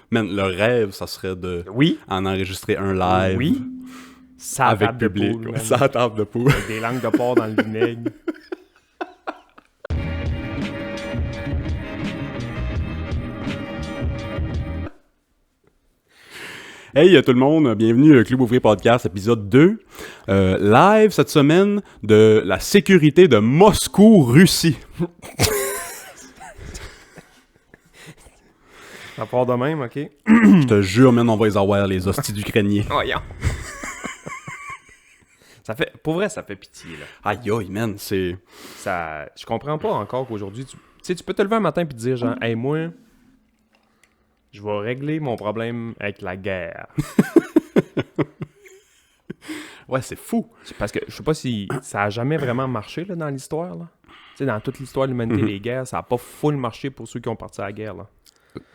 Man, le rêve, ça serait de Oui. en enregistrer un live. Oui. Ça Avec table de public. poule, man. Ça table de poule. Avec des langues de porc dans le vinaigre. Hey tout le monde, bienvenue au Club Ouvrier Podcast, épisode 2. Live cette semaine de la sécurité de Moscou, Russie. Ça part de même, OK? Je te jure, man, on va les avoir, les hosties d'Ukrainiens. Voyons. Ça fait... Pour vrai, ça fait pitié, là. Aïe aïe, man, c'est... Ça... Je comprends pas encore qu'aujourd'hui... Tu sais, tu peux te lever un matin et te dire, genre, « Hey, moi, je vais régler mon problème avec la guerre. » Ouais, c'est fou. Parce que je sais pas si ça a jamais vraiment marché, là, dans l'histoire, là. Tu sais, dans toute l'histoire de l'humanité, les guerres, ça a pas full marché pour ceux qui ont parti à la guerre, là.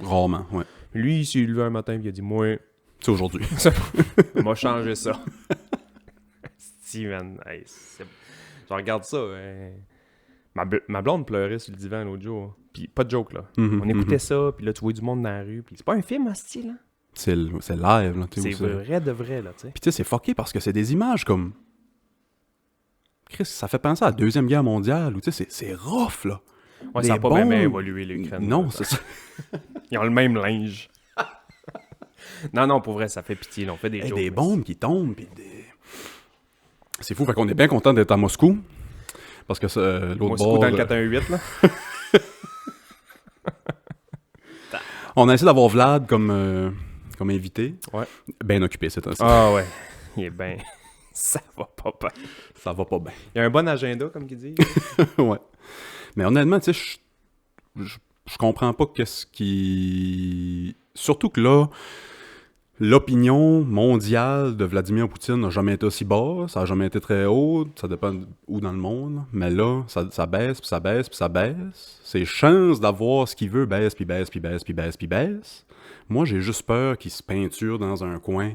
Rarement, ouais. Lui, il s'est levé un matin et il a dit, « Moi, C'est aujourd'hui. on va changer ça. » Steven, hey, je regarde ça. Ma blonde pleurait sur le divan l'autre jour. Puis pas de joke, là. On écoutait ça, puis là, tu vois du monde dans la rue. Puis c'est pas un film, hostie, là. C'est live, là. Tu sais, C'est vrai de vrai, là, tu sais. Puis tu sais, c'est fucké parce que c'est des images comme... Chris, ça fait penser à la Deuxième Guerre mondiale, ou tu sais, c'est rough, là. Ouais, Des ça a pas bombes. bien évolué, l'Ukraine. Non, là. c'est ça. Ils ont le même linge. Non, pour vrai, ça fait pitié, là. On fait des Hey, jokes. des mais bombes qui tombent, puis des... C'est fou, fait qu'on est bien content d'être à Moscou. Parce que l'autre Moscou bord... dans le 418, là. On a essayé d'avoir Vlad comme invité. Ouais. Bien occupé, c'est un Ah ouais. Il est bien... Ça va pas bien. Ça va pas bien. Il y a un bon agenda, comme qu'ils disent. Ouais. Mais honnêtement, tu sais, je comprends pas qu'est-ce qui... Surtout que là, l'opinion mondiale de Vladimir Poutine n'a jamais été aussi basse, ça n'a jamais été très haute, ça dépend où dans le monde, mais là, ça baisse, puis ça baisse, puis ça baisse. Ses chances d'avoir ce qu'il veut baissent, puis baissent, puis baissent, puis baissent, puis baissent. Moi, j'ai juste peur qu'il se peinture dans un coin,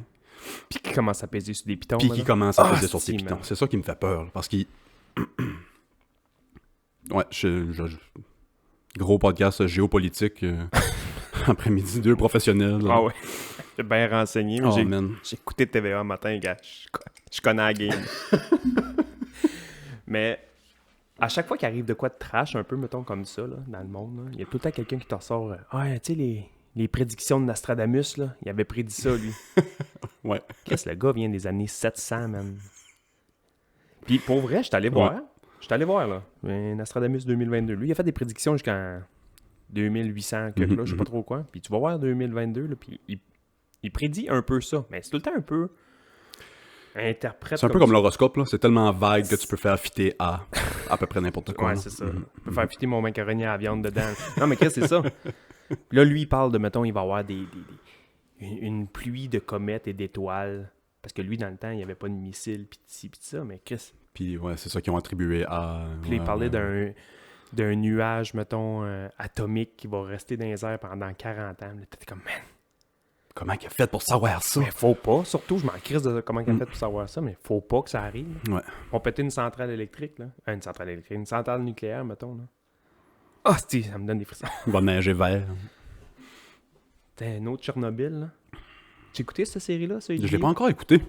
Puis qui commence à peser sur des pitons. puis là, qu'il là. commence à Ah, peser sur ses si, pitons. man. C'est ça qui me fait peur, là, parce qu'il... Ouais, gros podcast géopolitique, après-midi, 2 professionnels. Là. Ah ouais. J'ai bien renseigné. Oh, j'ai man. écouté TVA un matin, gars. Je connais la game. Mais à chaque fois qu'il arrive de quoi de trash, un peu, mettons, comme ça, là, dans le monde, là, il y a tout le temps quelqu'un qui te ressort tu sais, les prédictions de Nostradamus, là, il avait prédit ça, lui. Ouais. Qu'est-ce que le gars vient des années 700, man? Puis pour vrai, je suis allé voir. Ouais. Je suis allé voir, là. Nostradamus 2022. Lui, il a fait des prédictions jusqu'en 2800, quelque là, je sais pas trop quoi. Puis tu vas voir 2022, là, puis il prédit un peu ça. Mais c'est tout le temps un peu interprète. C'est un peu comme l'horoscope, là. C'est tellement vague que tu peux faire fitter à peu près n'importe quoi. Ouais, là. c'est ça. Je peux faire fitter mon macaroni à la viande dedans. Non, mais qu'est-ce que c'est ça? Puis là, lui, il parle de, mettons, il va y avoir une pluie de comètes et d'étoiles. Parce que lui, dans le temps, il n'y avait pas de missiles, puis de ci, puis de ça. Mais qu'est-ce... Puis ouais, c'est ça qu'ils ont attribué à... Puis là, il ouais, parlait ouais. d'un nuage, mettons, atomique qui va rester dans les airs pendant 40 ans. Là, t'étais comme, man, Comment qu'il a fait pour savoir ça? mais faut pas. Surtout, je m'en crisse de comment il a fait pour savoir ça, mais faut pas que ça arrive. Ouais. On pétait une centrale électrique, là. Une centrale électrique, une centrale nucléaire, mettons, là. Ah, ça me donne des frissons. Il va neiger vert. T'as un autre Tchernobyl, là. Tu as écouté cette série-là, ça? Je l'ai pas encore écouté.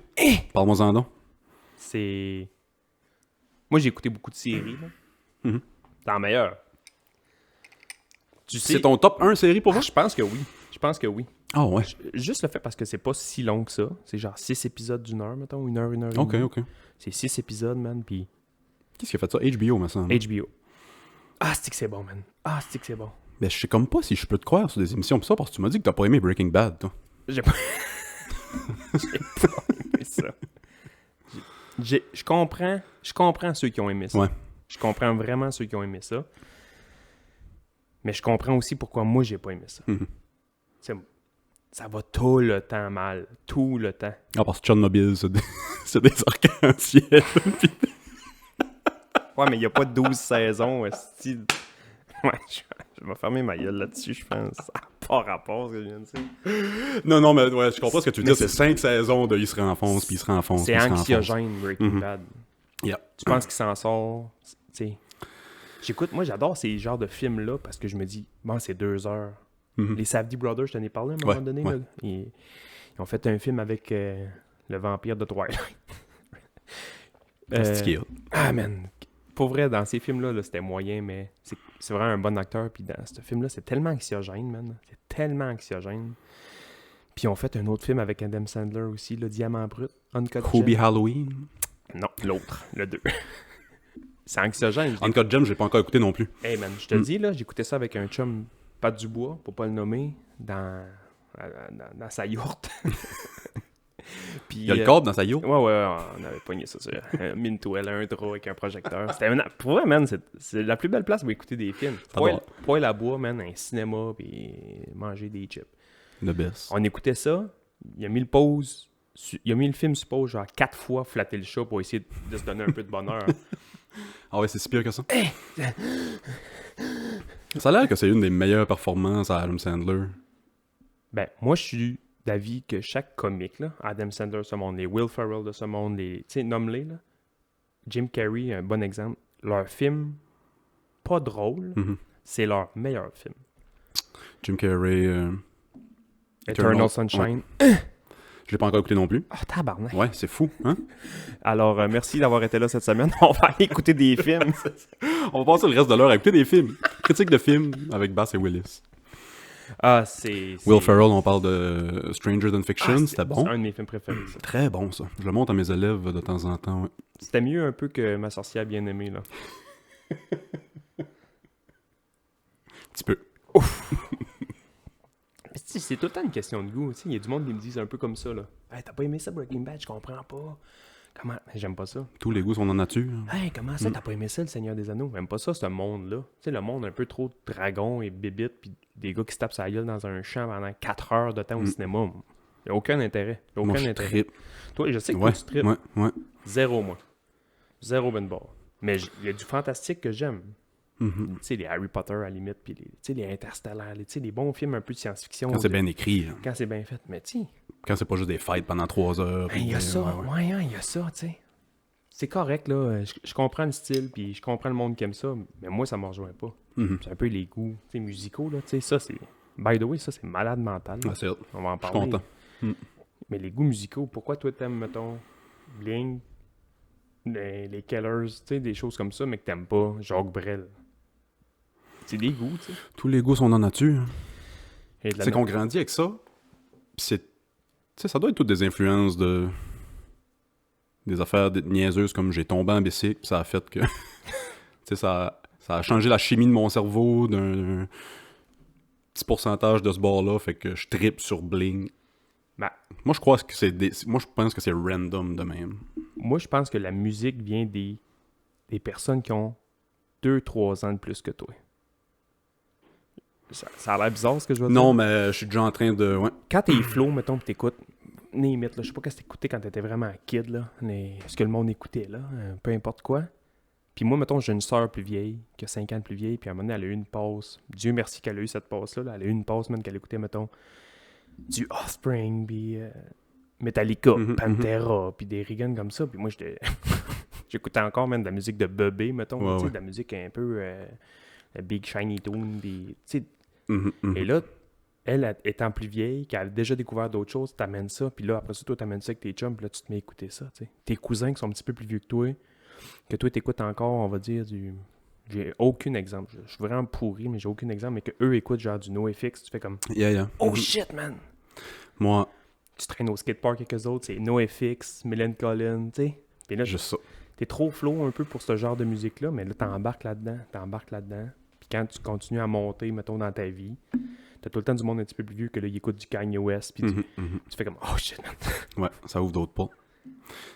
Parle-moi-en donc. C'est... Moi, j'ai écouté beaucoup de séries, là. C'est la meilleure. Tu sais... C'est ton top 1 série pour Ah, vous? je pense que oui. Je pense que oui. Ah ouais. Juste le fait parce que c'est pas si long que ça. C'est genre 6 épisodes d'une heure, mettons. Une heure et Ok, demie. ok. C'est 6 épisodes, man, puis Qu'est-ce qui a fait ça? HBO, me semble. HBO. Ah, c'est que c'est bon, man. Ah, c'est que c'est bon. Ben, je sais comme pas si je peux te croire sur des émissions pis ça, parce que tu m'as dit que t'as pas aimé Breaking Bad, toi. J'ai pas... J'ai pas aimé ça. Je comprends ceux qui ont aimé ça. Ouais. Je comprends vraiment ceux qui ont aimé ça. Mais je comprends aussi pourquoi moi, j'ai pas aimé ça. Ça va tout le temps mal. Tout le temps. Ah, parce que Tchernobyl, c'est des arcs-en-ciel. Pis- Ouais, mais il n'y a pas 12 saisons. Esti. Ouais, je vais fermer ma gueule là-dessus, je pense. Ça n'a pas rapport, ce que je viens de dire. Non, mais ouais, je comprends ce que tu veux Mais dire. C'est 5 saisons de il se renfonce, puis il se renfonce. C'est puis il se renfonce. anxiogène, Breaking Bad. Yeah. Tu penses qu'il s'en sort? Tu sais. J'écoute, moi, j'adore ces genres de films-là parce que je me dis, bon, c'est 2 heures. Les Safdie Brothers, je t'en ai parlé à un moment donné. Là. Ils ont fait un film avec le vampire de Twilight. Ah, man. Pour vrai, dans ces films-là, là, c'était moyen, mais c'est vraiment un bon acteur. Puis dans ce film-là, c'est tellement anxiogène, man. C'est tellement anxiogène. Puis ils ont fait un autre film avec Adam Sandler aussi, le Diamant Brut, Uncut Gem. Hubie Halloween? Non, l'autre, le 2. C'est anxiogène. Uncut Gem, j'ai pas encore écouté non plus. Hey man, je te le dis, là, j'écoutais ça avec un chum, Pat Dubois, pour pas le nommer, dans sa yourte. Puis, il y a le corps dans sa yourte? Ouais, on avait pogné ça sur mis une toile, un drap avec un projecteur. Pour vrai, man, c'est la plus belle place pour écouter des films. Poêle à bois, man, un cinéma, puis manger des chips. Le best. On écoutait ça, il a mis le film sur pause genre 4 fois, flatter le chat pour essayer de se donner un peu de bonheur. Ah ouais, c'est si pire que ça? Ça a l'air que c'est une des meilleures performances à Adam Sandler. Ben, moi, je suis d'avis que chaque comique, là, Adam Sandler de ce monde, les Will Ferrell de ce monde, tu sais, nomme-les, là. Jim Carrey, un bon exemple. Leur film, pas drôle, c'est leur meilleur film. Jim Carrey... Eternal Sunshine. Ouais. Je l'ai pas encore écouté non plus. Ah, tabarnak. Ouais, c'est fou, hein? Alors, merci d'avoir été là cette semaine. On va aller écouter des films. On va passer le reste de l'heure à écouter des films. Critique de films avec Bass et Willis. Ah, c'est... Will Ferrell, on parle de Stranger Than Fiction, c'était bon. C'est un de mes films préférés, ça. Très bon, ça. Je le montre à mes élèves de temps en temps, ouais. C'était mieux un peu que Ma sorcière bien-aimée, là. Un petit peu. Ouf! C'est tout le temps une question de goût. Il y a du monde qui me disent un peu comme ça. Là. Hey, t'as pas aimé ça, Breaking Bad? Je comprends pas. Comment? J'aime pas ça. Tous les goûts sont en nature. Hey, comment ça, t'as pas aimé ça, Le Seigneur des Anneaux? J'aime pas ça, ce monde-là. Tu sais, le monde un peu trop dragon et bébite, puis des gars qui se tapent sa gueule dans un champ pendant 4 heures de temps au cinéma. Y a aucun intérêt. Y a aucun Moi, intérêt. trippe. Toi, je sais que toi, tu tripes. Ouais. Zéro, moi. Zéro ben bord. Mais il y a du fantastique que j'aime. Tu sais, les Harry Potter à la limite, puis les Interstellaires, les bons films un peu de science-fiction. Quand c'est bien écrit. Hein. Quand c'est bien fait. Mais tu sais... Quand c'est pas juste des fights pendant 3 heures. Il y a ça, il y a ça, tu sais. C'est correct, là. Je comprends le style, puis je comprends le monde qui aime ça, mais moi, ça me rejoint pas. C'est un peu les goûts, tu sais, musicaux, là. Tu sais, ça, c'est... By the way, ça, c'est malade mental. Ah, c'est... On va en parler. Je suis content. Mais les goûts musicaux, pourquoi toi, t'aimes, mettons, Blink, les Killers, tu sais, des choses comme ça, mais que t'aimes pas Jacques Brel? C'est des goûts, tu sais. Tous les goûts sont en nature. C'est qu'on grandit avec ça, pis c'est... Tu sais, ça doit être toutes des influences des affaires niaiseuses comme j'ai tombé en bicycle, ça a fait que... tu sais, ça a changé la chimie de mon cerveau d'un petit pourcentage de ce bord-là, fait que je trippe sur Bling. Ben, moi, je crois que moi, je pense que c'est random de même. Moi, je pense que la musique vient des personnes qui ont 2-3 ans de plus que toi. Ça a l'air bizarre, ce que je veux dire. Non, mais je suis déjà en train de... Ouais. Quand t'es flow, mettons, pis t'écoutes, limite, là, je sais pas qu'est-ce que t'écoutais quand t'étais vraiment kid, là, ce que le monde écoutait, là, peu importe quoi. Puis moi, mettons, j'ai une sœur plus vieille, qui a 5 ans de plus vieille, puis à un moment donné, elle a eu une passe. Dieu merci qu'elle a eu cette passe-là. Là. Elle a eu une passe, même, qu'elle écoutait, mettons, du Offspring, puis Metallica, Pantera, puis des riganes comme ça. Puis moi, j'écoutais encore, même, de la musique de Bebé, mettons, de la musique un peu Big Shiny Tune, tu sais. Et là, elle étant plus vieille, qui a déjà découvert d'autres choses, t'amènes ça, puis là, après ça, toi, t'amènes ça avec tes chums, puis là, tu te mets à écouter ça, tu sais. Tes cousins qui sont un petit peu plus vieux que toi t'écoutes encore, on va dire, j'ai aucun exemple. Je suis vraiment pourri, mais j'ai aucun exemple, mais qu'eux écoutent genre du NoFX, tu fais comme... Oh shit, man! Moi... Tu traînes au skatepark avec eux autres, c'est NoFX, Mylène Collin, tu sais. Puis là, juste ça. T'es trop flow un peu pour ce genre de musique-là, mais là, t'embarques là-dedans. Puis quand tu continues à monter, mettons, dans ta vie, t'as tout le temps du monde un petit peu plus vieux que là, il écoute du Kanye West, puis tu fais comme « Oh shit, man! » Ouais, ça ouvre d'autres portes. Tu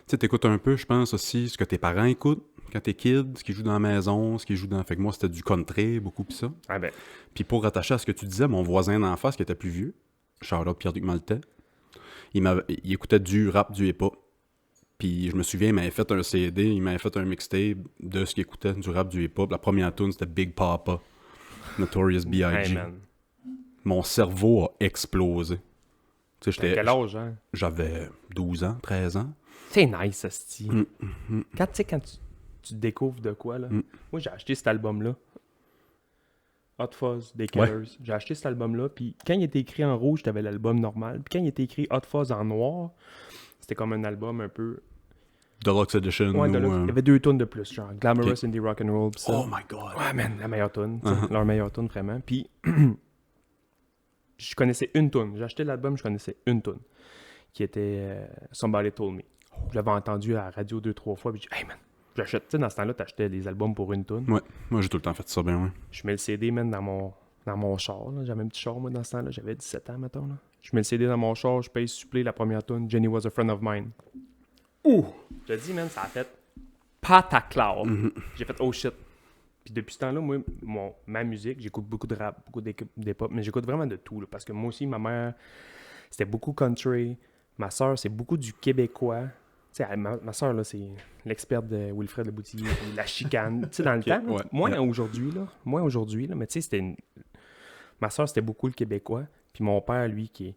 sais, t'écoutes un peu, je pense, aussi, ce que tes parents écoutent quand t'es kid, ce qu'ils jouent dans la maison, ce qu'ils jouent dans... Fait que moi, c'était du country, beaucoup, pis ça. Ah ben. Puis pour rattacher à ce que tu disais, mon voisin d'en face, qui était plus vieux, Charlotte Pierre-Duc Maltais, il écoutait du rap, du hip-hop. Puis je me souviens, il m'avait fait un CD, il m'avait fait un mixtape de ce qu'il écoutait, du rap, du hip-hop. La première tune, c'était Big Papa, Notorious B.I.G. Hey, man. Mon cerveau a explosé. Tu sais, quel âge, hein? J'avais 12 ans, 13 ans. C'est nice, asti. Quand tu découvres de quoi, là. Moi, j'ai acheté cet album-là. Hot Fuzz des Killers. J'ai acheté cet album-là, puis quand il était écrit en rouge, t'avais l'album normal. Puis quand il était écrit Hot Fuzz en noir, c'était comme un album un peu... Deluxe Edition. Ouais, ou, il y avait 2 tunes de plus, genre Glamorous Indie Rock and Roll. Pis ça. Oh my God! Ouais, man, la meilleure tune. Uh-huh. Leur meilleure tune, vraiment. Puis, je connaissais une tune. J'ai acheté l'album, je connaissais une tune. Qui était Somebody Told Me. Je l'avais entendu à la radio 2-3 fois, puis j'ai dit, hey man, j'achète. Tu sais, dans ce temps-là, t'achetais des albums pour une tune. Ouais, moi j'ai tout le temps fait ça bien, ouais. Je mets le CD, man, dans mon char. Là. J'avais un petit char, moi, dans ce temps-là. J'avais 17 ans, mettons. Là. Je mets le CD dans mon char, je paye supplé la première tune, Jenny Was a Friend of Mine. Ouh! Je te dis, man, ça a fait pataclard. J'ai fait, oh shit. Puis depuis ce temps-là, moi, ma musique, j'écoute beaucoup de rap, beaucoup d'hip-hop, mais j'écoute vraiment de tout. Là, parce que moi aussi, ma mère, c'était beaucoup country. Ma soeur, c'est beaucoup du québécois. Tu sais, ma soeur, là, c'est l'experte de Wilfred Le Boutillier, la chicane. Tu sais, dans le temps, ouais, moins aujourd'hui, là, mais tu sais, c'était ma soeur, c'était beaucoup le québécois. Puis mon père, lui, qui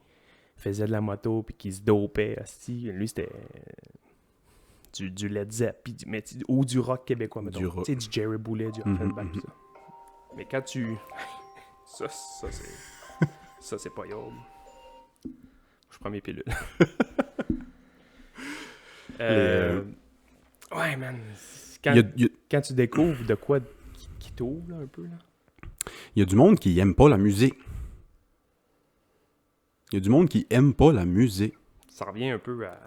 faisait de la moto, puis qui se dopait, lui, c'était du Led Zepp, ou du rock québécois, mettons. Tu sais, du Jerry Boulet, du Offenbach, ça. Mais quand tu... ça, c'est... ça, c'est pas yard. Je prends mes pilules. Ouais, man. Quand tu découvres de quoi qui t'ouvre, là, un peu, là. Il y a du monde qui aime pas la musique. Il y a du monde qui aime pas la musique. Ça revient un peu à...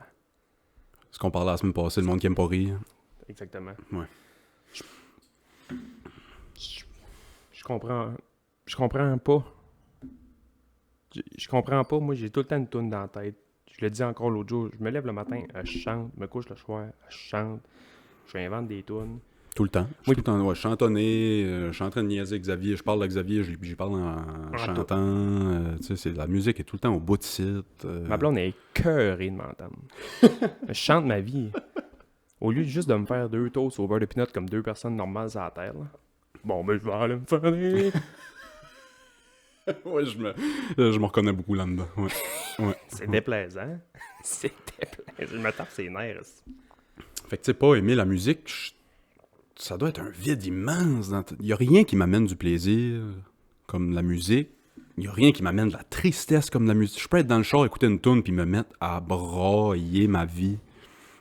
Ce qu'on parlait la semaine passée, le monde qui aime pas rire. Exactement. Ouais. Je comprends... Je comprends pas. Je comprends pas. Moi, j'ai tout le temps une toune dans la tête. Je le dis encore l'autre jour. Je me lève le matin, je chante. Je me couche le soir, je chante. Je invente des tounes. Tout le temps. Tout le temps, ouais, chantonner. Je suis en train de niaiser Xavier. Je parle à Xavier, j'y parle en chantant. Tu sais, la musique est tout le temps au bout de site. Ma blonde est écœurée de m'entendre. Je chante ma vie. Au lieu juste de me faire 2 toasts au beurre de pinot comme 2 personnes normales sur la terre, là. Bon, ben, je vais aller me faire des... Ouais, je me reconnais beaucoup là-dedans. Ouais. C'est déplaisant. C'est déplaisant. Je me tape ses nerfs. Fait que tu sais, pas aimer la musique, ça doit être un vide immense. Il y a rien qui m'amène du plaisir comme la musique. Il y a rien qui m'amène de la tristesse comme la musique. Je peux être dans le char, écouter une tune puis me mettre à brailler ma vie.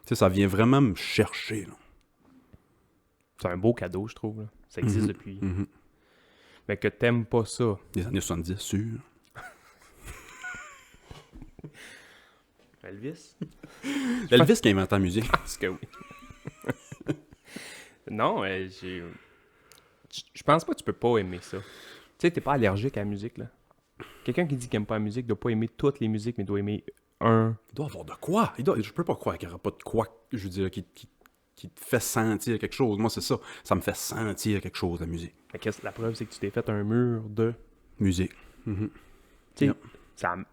Tu sais, ça vient vraiment me chercher, là. C'est un beau cadeau, je trouve. Là. Ça existe depuis... Mais que t'aimes pas ça. Les années 70, sûr. Elvis? Elvis qui a inventé la musique. Je pense que oui. Non, je pense pas que tu peux pas aimer ça. Tu sais, t'es pas allergique à la musique, là. Quelqu'un qui dit qu'il aime pas la musique doit pas aimer toutes les musiques, mais doit aimer un... Il doit avoir de quoi. Je peux pas croire qu'il n'y aura pas de quoi, je veux dire, qui te fait sentir quelque chose. Moi, c'est ça. Ça me fait sentir quelque chose, la musique. Mais la preuve, c'est que tu t'es fait un mur de... Musique. Tu sais,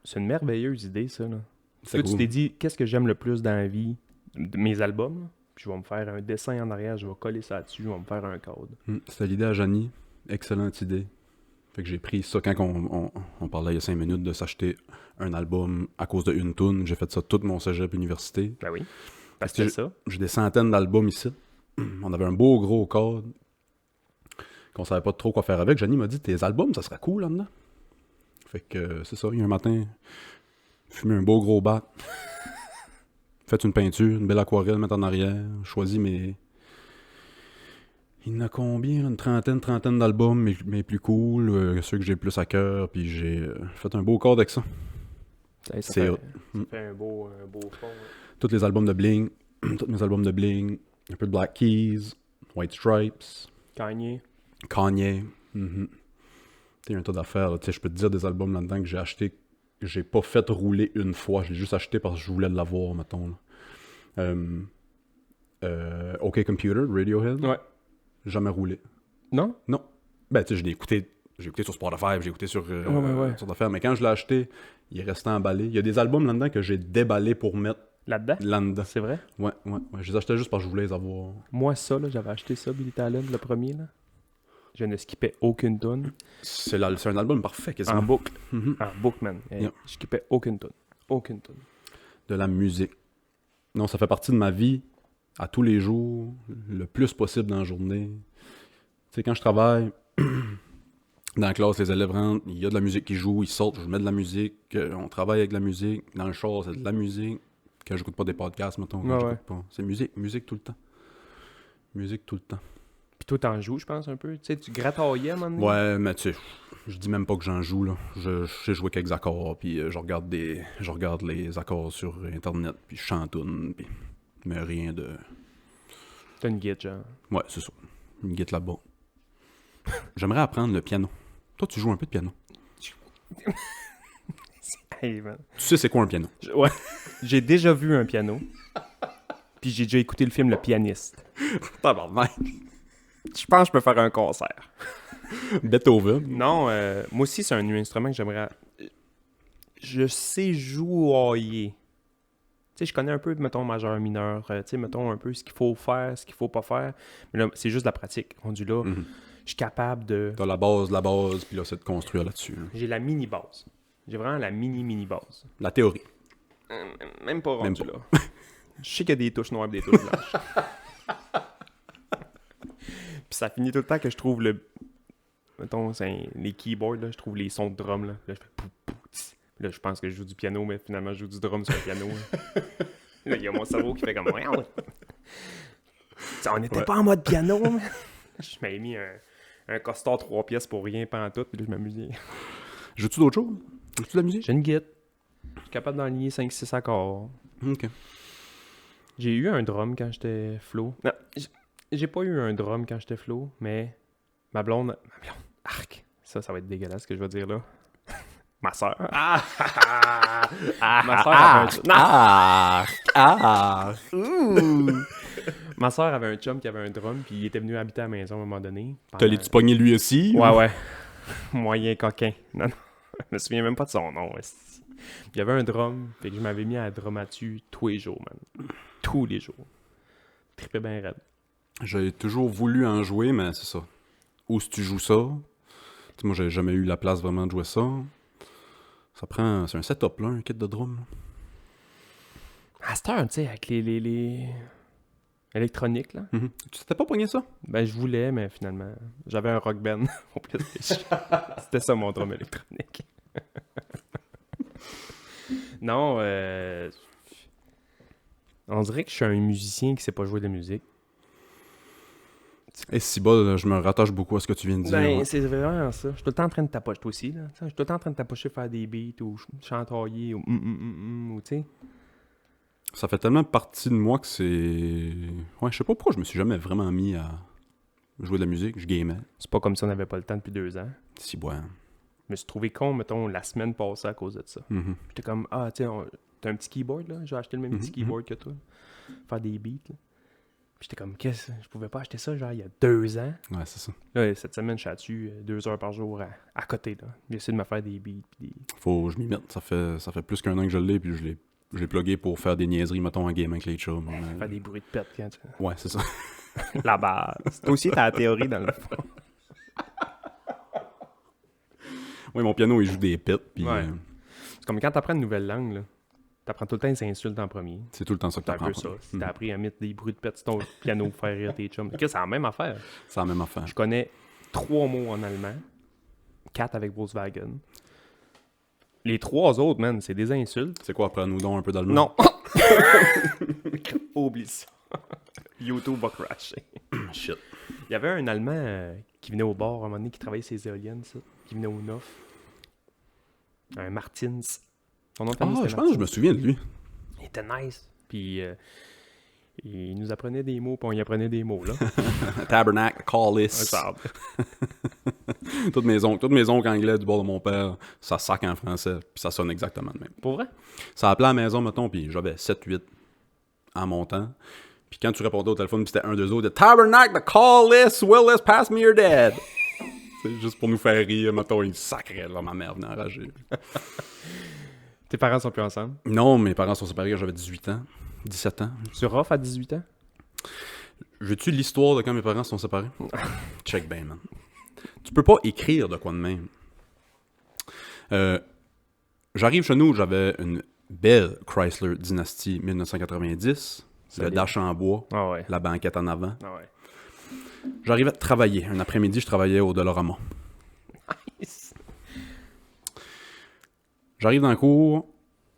c'est une merveilleuse idée, ça, là. C'est cool. Tu t'es dit, qu'est-ce que j'aime le plus dans la vie? Mes albums, là. Puis je vais me faire un dessin en arrière, je vais coller ça dessus, je vais me faire un code. C'était l'idée à Janie. Excellente idée. Fait que j'ai pris ça quand on parlait il y a 5 minutes de s'acheter un album à cause d'une toune. J'ai fait ça toute mon cégep université. Ben oui. Parce que c'est ça. J'ai des centaines d'albums ici. On avait un beau gros code qu'on savait pas trop quoi faire avec. Janie m'a dit, tes albums, ça serait cool là-dedans. Fait que c'est ça. Il y a un matin, fumé un beau gros bat. Fait une peinture, une belle aquarelle, mettre en arrière. Choisi mes... Il y en a combien? Là, une trentaine d'albums, mais plus cool, ceux que j'ai plus à cœur, puis j'ai fait un beau code avec ça. Ça fait un beau fond. Ouais. Tous les albums de Bling, tous mes albums de Bling, un peu de Black Keys, White Stripes, Kanye. Tu sais, un tas d'affaires, tu sais, je peux te dire des albums là-dedans que j'ai acheté, que j'ai pas fait rouler une fois, je l'ai juste acheté parce que je voulais l'avoir, mettons. OK Computer, Radiohead. Ouais. Jamais roulé. Non? Non. Ben, tu sais, j'ai écouté sur Spotify, j'ai écouté sur sur d'affaires, mais quand je l'ai acheté, il est resté emballé. Il y a des albums là-dedans que j'ai déballé pour mettre là-dedans. C'est vrai? Ouais. Je les achetais juste parce que je voulais les avoir. Moi, ça, là, j'avais acheté ça, Billy Talent, le premier, là. Je ne skippais aucune tune. C'est un album parfait, quasiment. En boucle. En boucle, man. Je skippais aucune tune. Aucune tune. De la musique. Non, ça fait partie de ma vie à tous les jours, le plus possible dans la journée. Tu sais, quand je travaille, Dans la classe, les élèves rentrent, il y a de la musique qui joue, ils sortent, je mets de la musique, on travaille avec de la musique. Dans le char, c'est de la musique. Quand j'écoute pas des podcasts, mettons, quand j'écoute pas. C'est musique tout le temps. Musique tout le temps. Puis toi, t'en joues, je pense, un peu. Tu sais, tu gratouillais à un moment donné. Ouais, mais tu sais, je dis même pas que j'en joue, là. Je sais jouer quelques accords, puis je regarde les accords sur Internet, puis je chantoune, puis... Mais rien de... T'as une guide, genre. Ouais, c'est ça. Une guitare là-bas. J'aimerais apprendre le piano. Toi, tu joues un peu de piano. Hey, man. Tu sais c'est quoi un piano? Ouais. J'ai déjà vu un piano. Puis j'ai déjà écouté le film Le Pianiste. Tabarnak. Je pense que je peux faire un concert. Beethoven. Non, moi aussi, c'est un instrument que j'aimerais... Je sais jouer. Tu sais, je connais un peu, mettons, majeur, mineur. Tu sais, mettons un peu ce qu'il faut faire, ce qu'il faut pas faire. Mais là, c'est juste la pratique. Rendu là, je suis capable de... T'as la base, puis là, c'est de construire là-dessus. Hein. J'ai la mini-base. J'ai vraiment la mini-base. La théorie. Même pas rendu Même là. Je sais qu'il y a des touches noires et des touches blanches. Puis ça finit tout le temps que je trouve le... Mettons, les keyboards, là, je trouve les sons de drum, là. Là, je fais pou, pou, tss. Là, je pense que je joue du piano, mais finalement, je joue du drum sur le piano. Là, il y a mon cerveau qui fait comme... On n'était pas en mode piano, mais... Je m'avais mis un costard 3 pièces pour rien pantoute, puis là, je m'amusais. Joues-tu d'autres choses? Joues-tu de la musique? J'ai une guitare. Je suis capable d'enligner 5-6 accords. OK. J'ai eu un drum quand j'étais flow. Non, j'ai pas eu un drum quand j'étais flow, mais ma blonde, arc, ça va être dégueulasse ce que je vais dire là. Ma soeur. Ma soeur Ma soeur avait un chum qui avait un drum, puis il était venu habiter à la maison à un moment donné. T'as les-tu pogné lui aussi? Ouais. Moyen coquin. Non. Je me souviens même pas de son nom. Il y avait un drum, fait que je m'avais mis à drum dessus tous les jours, man. Tous les jours. Trippé bien raide. J'ai toujours voulu en jouer, mais c'est ça. Où si tu joues ça? T'sais, moi, j'ai jamais eu la place vraiment de jouer ça. Ça prend... C'est un setup, là, un kit de drum. Là. À cette heure, tu sais, avec les électroniques, là. Mm-hmm. Tu t'étais pas pogné ça? Ben, je voulais, mais finalement, j'avais un rock band au PlayStation. C'était ça, mon drum électronique. Non, on dirait que je suis un musicien qui sait pas jouer de la musique. Et si bas, je me rattache beaucoup à ce que tu viens de dire. Ben, ouais. c'est vraiment ça. Je suis tout le temps en train de tapocher, toi aussi, là. Je suis tout le temps en train de tapocher, faire des beats, ou chantailler, ou tu sais. Ça fait tellement partie de moi que c'est... Ouais, je sais pas pourquoi je me suis jamais vraiment mis à jouer de la musique. Je gamais. C'est pas comme si on n'avait pas le temps depuis 2 ans. Si, ouais. Je me suis trouvé con, mettons, la semaine passée à cause de ça. Mm-hmm. J'étais comme, tu sais, t'as un petit keyboard, là? J'ai acheté le même petit keyboard que toi. Faire des beats, là. Puis j'étais comme, qu'est-ce que je pouvais pas acheter ça, genre, il y a 2 ans. Ouais, c'est ça. Là, cette semaine, je suis là-dessus 2 heures par jour à côté, là. J'essaie de me faire des beats. Puis des... Faut que je m'y mette. Ça fait plus qu'un an que je l'ai, puis je l'ai plugué pour faire des niaiseries, mettons, en game avec les chums. Faire des bruits de pète quand tu... Ouais, c'est ça. La base. Toi aussi, t'as la théorie dans le fond. Oui, mon piano, il joue des pets, puis Ouais. C'est comme quand t'apprends une nouvelle langue, là. T'apprends tout le temps les insultes en premier. c'est tout le temps ça que C'est un t'apprends. peu ça. Si t'as appris à mettre des bruits de pète sur ton piano pour faire rire tes chums. C'est la même affaire. C'est la même affaire. Je connais 3 mots en allemand, 4 avec Volkswagen. Les 3 autres, man, c'est des insultes. C'est quoi, apprends-nous donc un peu d'allemand? Non. Oublie ça. YouTube va crasher. Shit. Il y avait un Allemand qui venait au bar à un moment donné, qui travaillait ses éoliennes, ça, qui venait au Neuf. Un Martins. Son nom de famille, Ah, c'était je pense que je me souviens de lui. Il était nice. Puis il nous apprenait des mots, puis on y apprenait des mots, là. Tabernacle, Callis. Ça. Toutes mes oncles anglais du bord de mon père, ça sac en français, puis ça sonne exactement de même. Pour vrai? Ça appelait à la maison, mettons, puis j'avais 7-8 en montant. Puis quand tu répondais au téléphone, puis c'était un, deux autres, de Tabernacle, Callis, Willis, pass me your dad. C'est juste pour nous faire rire, mettons, il sacrait, là, ma mère venait enrager. Tes parents sont plus ensemble? Non, mes parents sont séparés quand j'avais 18 ans, 17 ans. Tu rough à 18 ans? Veux-tu l'histoire de quand mes parents sont séparés? Check ben, man. Tu peux pas écrire de quoi de même. J'arrive chez nous, j'avais une belle Chrysler Dynasty 1990, le dash en bois, Ah ouais. la banquette en avant. Ah ouais. J'arrivais à travailler. Un après-midi, je travaillais au Dollarama. J'arrive dans le cours,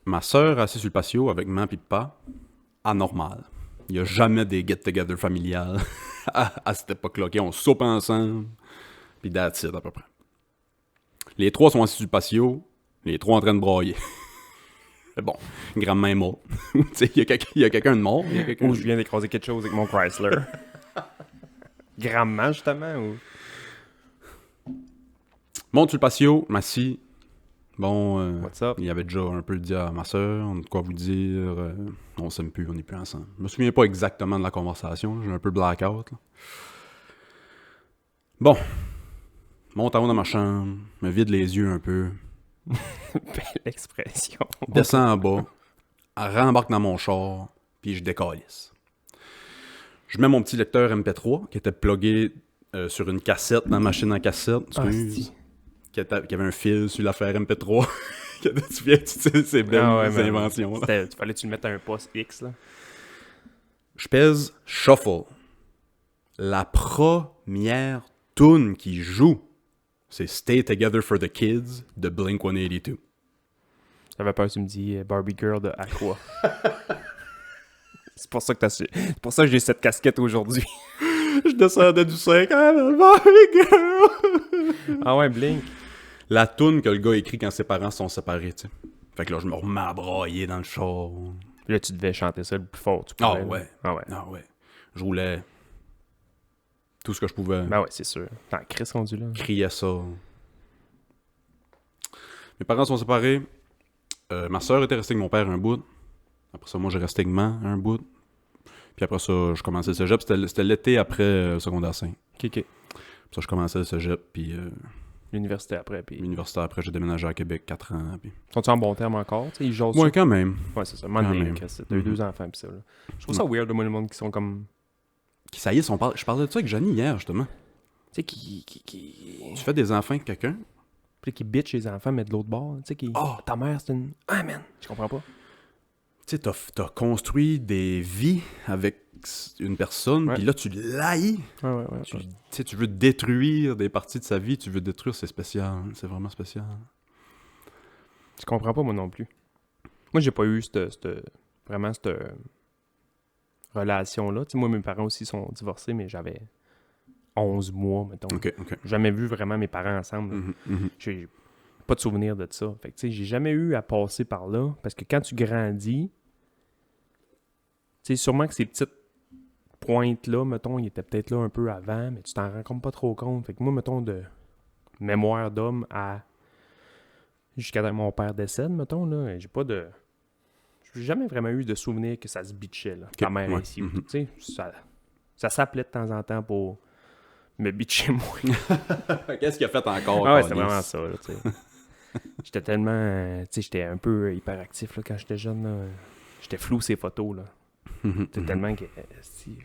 ma sœur assise sur le patio avec maman et papa, anormal. Il n'y a jamais des get-together familiales à cette époque-là. OK, on soupe ensemble, puis that's it à peu près. Les trois sont assis sur le patio, les trois en train de brailler. Mais bon, grand-main est mort. Tu sais, il y a quelqu'un de mort. Ou je viens d'écraser quelque chose avec mon Chrysler. Grandement, justement, ou... Monte sur le patio, m'assis. Bon, What's up? il y avait déjà un peu dit à ma soeur, on a de quoi vous dire, on s'aime plus, on n'est plus ensemble. Je me souviens pas exactement de la conversation, j'ai un peu blackout. Là. Bon, monte en haut dans ma chambre, me vide les yeux un peu, Belle expression. descends en bas, rembarque dans mon char, puis je décalisse. Je mets mon petit lecteur MP3 qui était plugué sur une cassette dans la machine à cassette, excuse, qui avait un fil sur l'affaire MP3. Tu viens, tu sais, ces belles inventions. Il fallait que tu le mettes à un poste X, là. Je pèse Shuffle. La première tune qui joue, c'est Stay Together for the Kids de Blink-182. J'avais peur que tu me dis Barbie Girl de Aqua. C'est pour ça que j'ai cette casquette aujourd'hui. Je descendais du 5 ans, Barbie Girl. Ah ouais, Blink. La tune que le gars écrit quand ses parents sont séparés, tu sais. Fait que là, je me remets à brailler dans le char. Là, tu devais chanter ça le plus fort. Ah ouais. Ah ouais. Ah ouais. Je roulais tout ce que je pouvais. Ben ouais, c'est sûr. T'as Chris rendu là. Criais ça. Mes parents sont séparés. Ma soeur était restée avec mon père un bout. Après ça, moi, j'ai resté avec maman un bout. Puis après ça, je commençais le cégep. C'était l'été après secondaire 5. OK. Puis ça, je commençais le cégep. Puis l'université après. Puis... l'université après, j'ai déménagé à Québec 4 ans. Puis... Sont-ils en bon terme encore? T'sais, ils jasent Ouais, ça? quand même. Ouais, c'est ça. Quand même. T'as eu 2 enfants pis ça. Là. Je trouve ça weird de moi, le monde qui sont comme... Ça y est, je parlais de ça avec Johnny hier, justement. Tu sais, qui... Tu fais des enfants avec quelqu'un? Puis qui bitch les enfants, mais de l'autre bord. Tu sais, qui... Oh! Ta mère, c'est une... Ah, man! Je comprends pas. Tu sais, t'as construit des vies avec une personne, puis là, tu l'haïs. Ouais. Tu veux détruire des parties de sa vie, tu veux détruire, c'est spécial. C'est vraiment spécial. Je comprends pas, moi non plus. Moi, j'ai pas eu vraiment cette relation-là. Tu sais, moi, mes parents aussi sont divorcés, mais j'avais 11 mois, mettons. OK. J'ai jamais vu vraiment mes parents ensemble. J'ai pas de souvenir de ça. Fait que, tu sais, j'ai jamais eu à passer par là, parce que quand tu grandis, tu sais, sûrement que ces petites pointes-là, mettons, ils étaient peut-être là un peu avant, mais tu t'en rends compte pas trop compte. Fait que moi, mettons, de mémoire d'homme à... jusqu'à ce que mon père décède, mettons, là, j'ai pas de... J'ai jamais vraiment eu de souvenir que ça se bitchait, là. Ta mère ici. Tu sais, ça s'appelait de temps en temps pour me bitcher moi. Qu'est-ce qu'il a fait encore? Ah ouais, c'était vraiment ça, là, tu sais. J'étais tellement... tu sais, j'étais un peu hyperactif, là, quand j'étais jeune, là. J'étais flou, ces photos, là. C'était tellement que...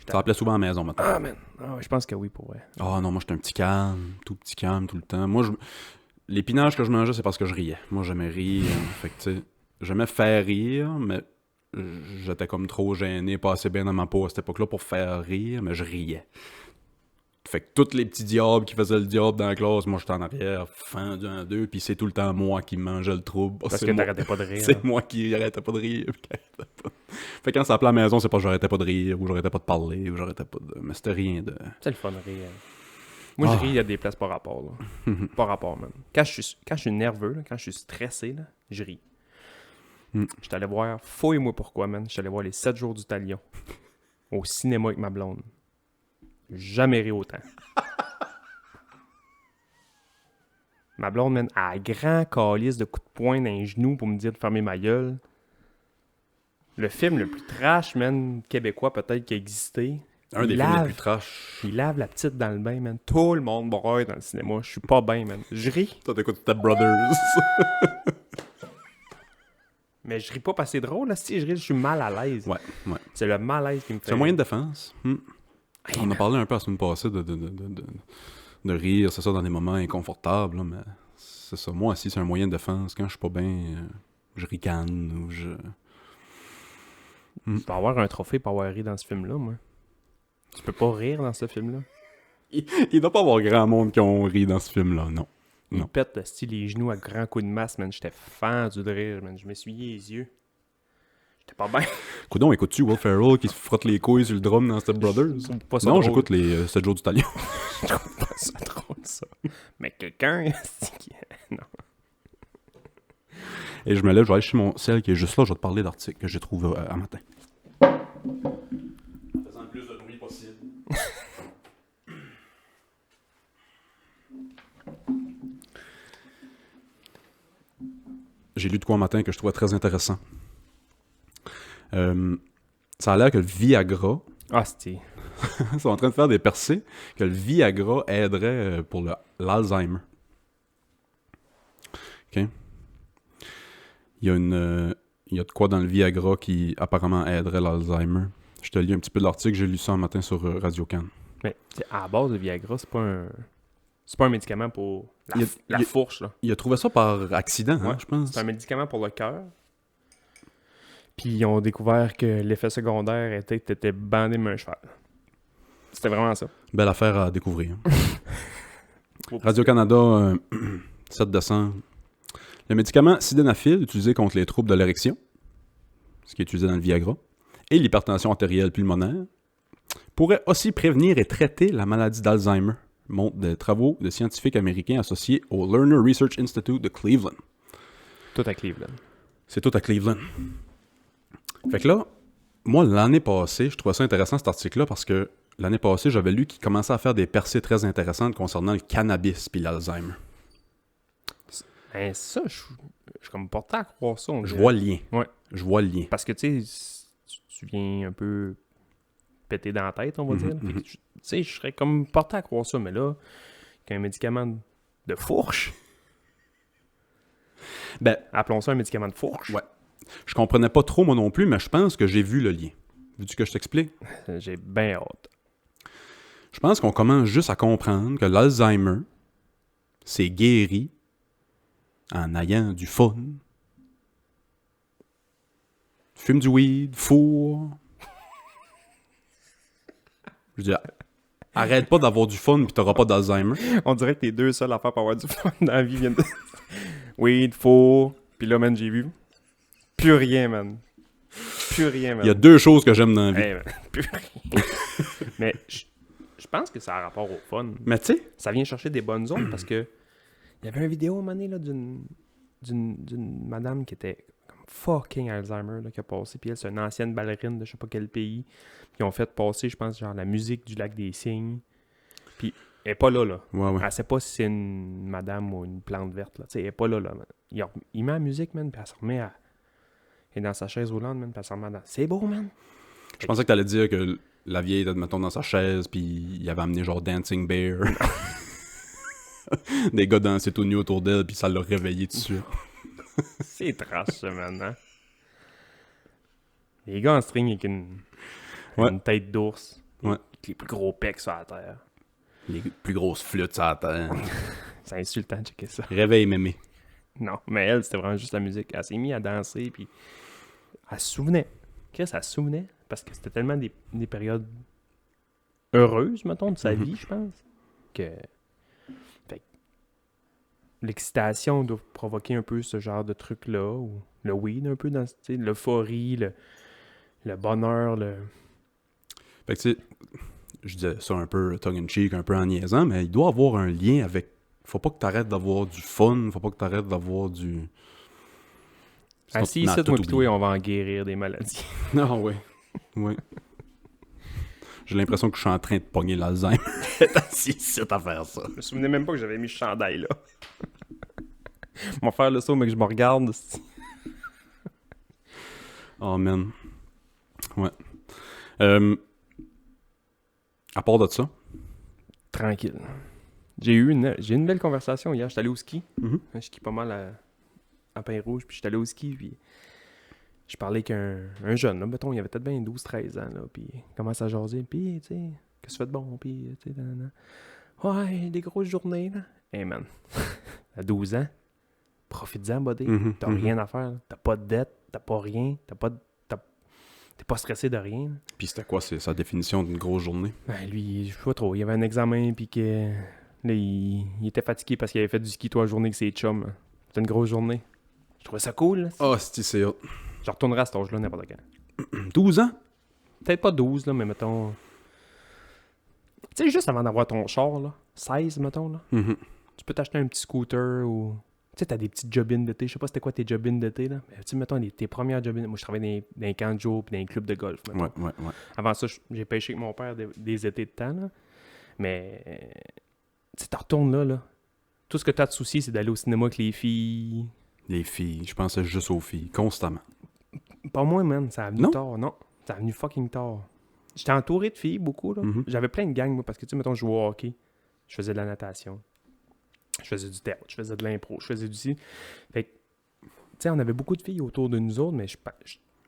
Ça rappelait souvent à la maison, maintenant. Ah, man! Ah, ouais, je pense que oui, pour vrai. Ah non, moi, j'étais un petit calme, tout le temps. Moi, l'épinage que je mangeais, c'est parce que je riais. Moi, j'aimais rire. Fait que, tu sais, j'aimais faire rire, mais j'étais comme trop gêné, pas assez bien dans ma peau à cette époque-là pour faire rire, mais je riais. Fait que tous les petits diables qui faisaient le diable dans la classe, moi, j'étais en arrière, fendu en deux, puis c'est tout le temps moi qui mangeais le trouble. Parce que t'arrêtais pas de rire. C'est moi qui arrêtais pas de rire. Fait que quand ça appelait à la maison, c'est pas que j'arrêtais pas de rire, ou j'arrêtais pas de parler, ou j'arrêtais pas de... Mais c'était rien de... C'est le fun de rire. Moi, je ris, il y a des places par rapport, là. Pas rapport, man. Quand je suis nerveux, là, quand je suis stressé, là, je ris. J'étais allé voir, fouille-moi pourquoi, man. J'étais allé voir les 7 jours du Talion. Au cinéma avec ma blonde. Jamais ri autant. Ma blonde, man, a un grand calice de coups de poing dans les genoux pour me dire de fermer ma gueule. Le film le plus trash, man, québécois peut-être qui a existé. Un des films les plus trash. Il lave la petite dans le bain, man. Tout le monde braille dans le cinéma. Je suis pas bien, man. Je ris. Toi, t'écoutes Step Brothers. Mais je ris pas parce que c'est drôle, là. Si je ris, je suis mal à l'aise. Ouais. C'est le malaise qui me fait. C'est un moyen de défense. Hey, on a parlé un peu la semaine passée de rire, c'est ça, dans des moments inconfortables, là, mais c'est ça. Moi aussi, c'est un moyen de défense. Quand je suis pas bien, je ricane ou je... Tu peux avoir un trophée pour avoir ri dans ce film-là, moi. Tu peux pas rire dans ce film-là? Il doit pas avoir grand monde qui ont ri dans ce film-là, non. il pète le style les genoux à grands coups de masse, man. J'étais fendu de rire, man. Je m'essuyais les yeux. J'étais pas bien. Coudon, écoutes-tu Will Ferrell qui se frotte les couilles sur le drum dans Step Brothers? Pas ça Non, drôle. j'écoute les 7 jours du talion. Je trouve pas ça drôle, ça. Mais quelqu'un, non. Et je me lève, je vais aller chez mon sel qui est juste là, je vais te parler d'articles que j'ai trouvé à matin. En faisant le plus de bruit possible. J'ai lu de quoi un matin que je trouvais très intéressant. Ça a l'air que le Viagra, Ah, c'était... ils sont en train de faire des percées, que le Viagra aiderait pour l'Alzheimer. OK? Il y a de quoi dans le Viagra qui apparemment aiderait l'Alzheimer. Je te lis un petit peu de l'article, j'ai lu ça un matin sur Radio-Can. Mais à la base, le Viagra, c'est pas un médicament pour la fourche, là. Il a trouvé ça par accident, hein, Ouais, je pense. C'est un médicament pour le cœur. Puis ils ont découvert que l'effet secondaire était que t'étais bandé comme un cheval. C'était vraiment ça. Belle affaire à découvrir. Radio-Canada, 7 décembre. Le médicament sildenafil, utilisé contre les troubles de l'érection, ce qui est utilisé dans le Viagra, et l'hypertension artérielle pulmonaire, pourrait aussi prévenir et traiter la maladie d'Alzheimer, montrent des travaux de scientifiques américains associés au Lerner Research Institute de Cleveland. Tout à Cleveland. C'est tout à Cleveland. Fait que là, moi, l'année passée, je trouvais ça intéressant cet article-là parce que l'année passée, j'avais lu qu'il commençait à faire des percées très intéressantes concernant le cannabis puis l'Alzheimer. Ben ça, je suis comme porté à croire ça. Je vois le lien. Ouais. Je vois le lien. Parce que, tu sais, tu viens un peu péter dans la tête, on va dire. Fait que, tu sais, je serais comme porté à croire ça, mais là, qu'un médicament de fourche, Ben, appelons ça un médicament de fourche. ouais. Je comprenais pas trop moi non plus, mais je pense que j'ai vu le lien. Veux-tu que je t'explique? J'ai bien hâte. Je pense qu'on commence juste à comprendre que l'Alzheimer, c'est guéri en ayant du fun. Fume du weed, fourre. Je veux dire, arrête pas d'avoir du fun pis t'auras pas d'Alzheimer. On dirait que les deux seules affaires pour avoir du fun dans la vie viennent de... Weed, four, puis là, man, j'ai vu. Plus rien, man. Plus rien, man. Il y a deux choses que j'aime dans la vie. Hey, man, plus rien. Mais je pense que ça a rapport au fun. Mais tu sais, Ça vient chercher des bonnes zones parce que il y avait une vidéo à un moment donné, là, d'une madame qui était comme fucking Alzheimer là, qui a passé. Puis elle, c'est une ancienne ballerine de je sais pas quel pays. Qui ont fait passer, je pense, genre la musique du Lac des Cygnes. Puis elle est pas là. ouais. Elle sait pas si c'est une madame ou une plante verte. Là. Elle est pas là. Il met la musique, man, puis elle se remet à... Elle est dans sa chaise roulante, man, puis elle se remet dans... C'est beau, man! Je pensais que t'allais dire que la vieille était, mettons, dans sa chaise, puis il avait amené genre Dancing Bear. Des gars dansaient tout nus autour d'elle, puis ça l'a réveillé dessus. C'est trash, ça, man, hein? Les gars en string avec une tête d'ours. Ouais. Avec les plus gros pecs sur la terre. Les plus grosses flûtes sur la terre. C'est insultant de checker ça. Réveille mémé. Non, mais elle, c'était vraiment juste la musique. Elle s'est mise à danser, puis elle se souvenait. Chris, elle se souvenait, parce que c'était tellement des périodes heureuses, mettons, de sa vie, je pense, que... Fait que l'excitation doit provoquer un peu ce genre de truc-là, ou le weed un peu, dans l'euphorie, le bonheur, Fait que tu sais, je disais ça un peu tongue-in-cheek, un peu en niaisant, mais il doit avoir un lien avec... Faut pas que t'arrêtes d'avoir du fun, faut pas que t'arrêtes d'avoir du... Assis ici, moi pis toi, on va en guérir des maladies. Non, oui. Oui. J'ai l'impression que je suis en train de pogner l'Alzheimer. Assis ici à faire ça. Je me souvenais même pas que j'avais mis ce chandail là. On va faire le saut, mais que je me regarde. Oh, man. Ouais. À part de ça. Tranquille. J'ai eu une belle conversation hier. J'étais allé au ski. Mm-hmm. Je skie pas mal à Pain-Rouge. Puis j'étais allé au ski. Puis je parlais qu'un jeune. Là, mettons, il avait peut-être bien 12-13 ans. Là, puis il commence à jaser. Puis, tu sais, qu'est-ce que tu fais de bon? Puis, tu sais, ouais, des grosses journées. Là. Hey, man. À 12 ans, profite-en, buddy. Mm-hmm. T'as rien à faire. Là. T'as pas de dette. T'as pas rien. T'es pas stressé de rien. Là. Puis c'était quoi sa définition d'une grosse journée? Ben, lui, je sais pas trop. Il y avait un examen, puis que Là, il était fatigué parce qu'il avait fait du ski toute la journée avec ses chums. C'était une grosse journée. Je trouvais ça cool. Là. Ah, c'est hot. Je retournerai à cet âge-là n'importe quand. 12 ans? Peut-être pas 12, là, mais mettons... Tu sais, juste avant d'avoir ton char, là, 16, mettons, là, Mhm. tu peux t'acheter un petit scooter ou... Tu sais, t'as des petites job-ins d'été. Je sais pas c'était quoi tes job-ins d'été, là. Mais tu sais, mettons, tes premières job-ins... Moi, je travaillais dans les camps de jour puis dans les clubs de golf, mettons. Ouais. Avant ça, j'ai pêché avec mon père des étés de temps, là. Mais... Tu sais, t'en retournes là. Tout ce que t'as de souci, c'est d'aller au cinéma avec les filles. Les filles, je pensais juste aux filles, constamment. Pas moi, man. Ça a venu Non? tard, non. Ça a venu fucking tard. J'étais entouré de filles, beaucoup, là. Mhm. J'avais plein de gangs, moi, parce que, tu sais, mettons, je jouais au hockey. Je faisais de la natation. Je faisais du théâtre. Je faisais de l'impro. Je faisais du ci. Fait que, tu sais, on avait beaucoup de filles autour de nous autres, mais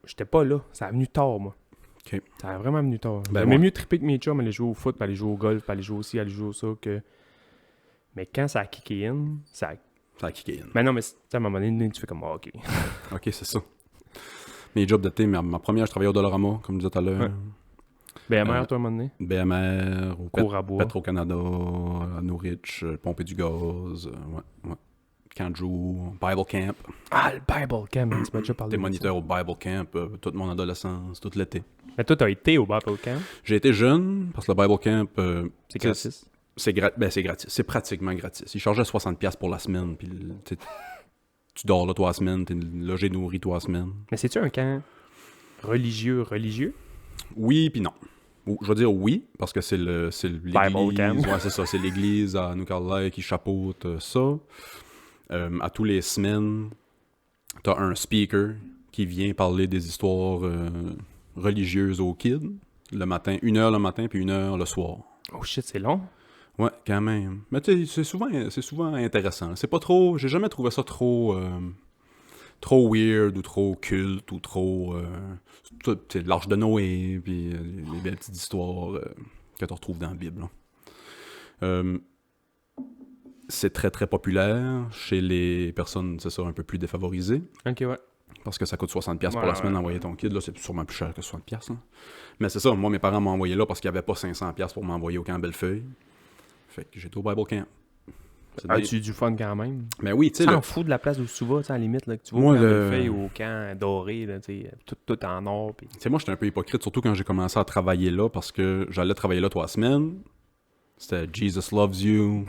j'étais pas là. Ça a venu tard, moi. OK. Ça a vraiment venu tard. Ben, J'aimais moi- mieux triper que mes chums, aller jouer au foot, puis aller jouer au golf, puis aller jouer aussi, aller jouer au ça, que... Mais quand ça a kické in, ça a... Ça a kické in. Mais non, mais tu sais, à un moment donné, tu fais comme, ah, OK. OK, c'est ça. Mes jobs d'été, ma première, je travaillais au Dollarama, comme je disais tout à l'heure. Ouais. BMR, Euh, toi, à un moment donné? BMR, au Cours à bois. Petro-Canada, à Norwich, pomper du gaz, ouais. Camp de jour, Bible Camp. Ah, le Bible Camp, man, tu m'as déjà parlé J'étais de moniteur au Bible Camp toute mon adolescence, toute l'été. ça. Mais toi, t'as été au Bible Camp. J'ai été jeune, parce que le Bible Camp, C'est gratis. c'est gratis. C'est pratiquement gratis. Ils chargeaient 60$ pour la semaine, puis tu dors là, toi, la semaine, t'es logé, nourri, toi, la semaine. Mais c'est-tu un camp religieux? Oui, puis non. Je veux dire oui, parce que c'est l'église. Bible Camp. Ouais, c'est ça. C'est l'église à New Carlisle qui chapeaute ça. À tous les semaines, t'as un speaker qui vient parler des histoires religieuses aux kids. Le matin, 1 heure le matin, puis 1 heure le soir. Oh shit, c'est long. Ouais, quand même. Mais tu sais, c'est souvent intéressant. C'est pas trop... J'ai jamais trouvé ça trop weird ou trop culte ou trop... tu sais, l'Arche de Noé, puis les belles petites histoires que tu retrouves dans la Bible. C'est très, très populaire chez les personnes, c'est ça, un peu plus défavorisées. Ok, ouais. Parce que ça coûte 60$ pour Ouais, la semaine ouais. d'envoyer ton kid. Là, c'est sûrement plus cher que 60$. Là. Mais c'est ça, moi, mes parents m'ont envoyé là parce qu'il n'y avait pas 500$ pour m'envoyer au camp Bellefeuille. Fait que j'étais au Bible Camp. C'est bien. As-tu eu du fun quand même? Mais oui, tu sais, Tu là, t'en fous de la place où tu vas, tu sais, à la limite, là, que tu vas Moi, au camp le- Bellefeuille ou au camp doré, là, tu sais, tout en or. Pis... tu sais, moi, j'étais un peu hypocrite, surtout quand j'ai commencé à travailler là, parce que j'allais travailler là 3 semaines. C'était Jesus Loves You,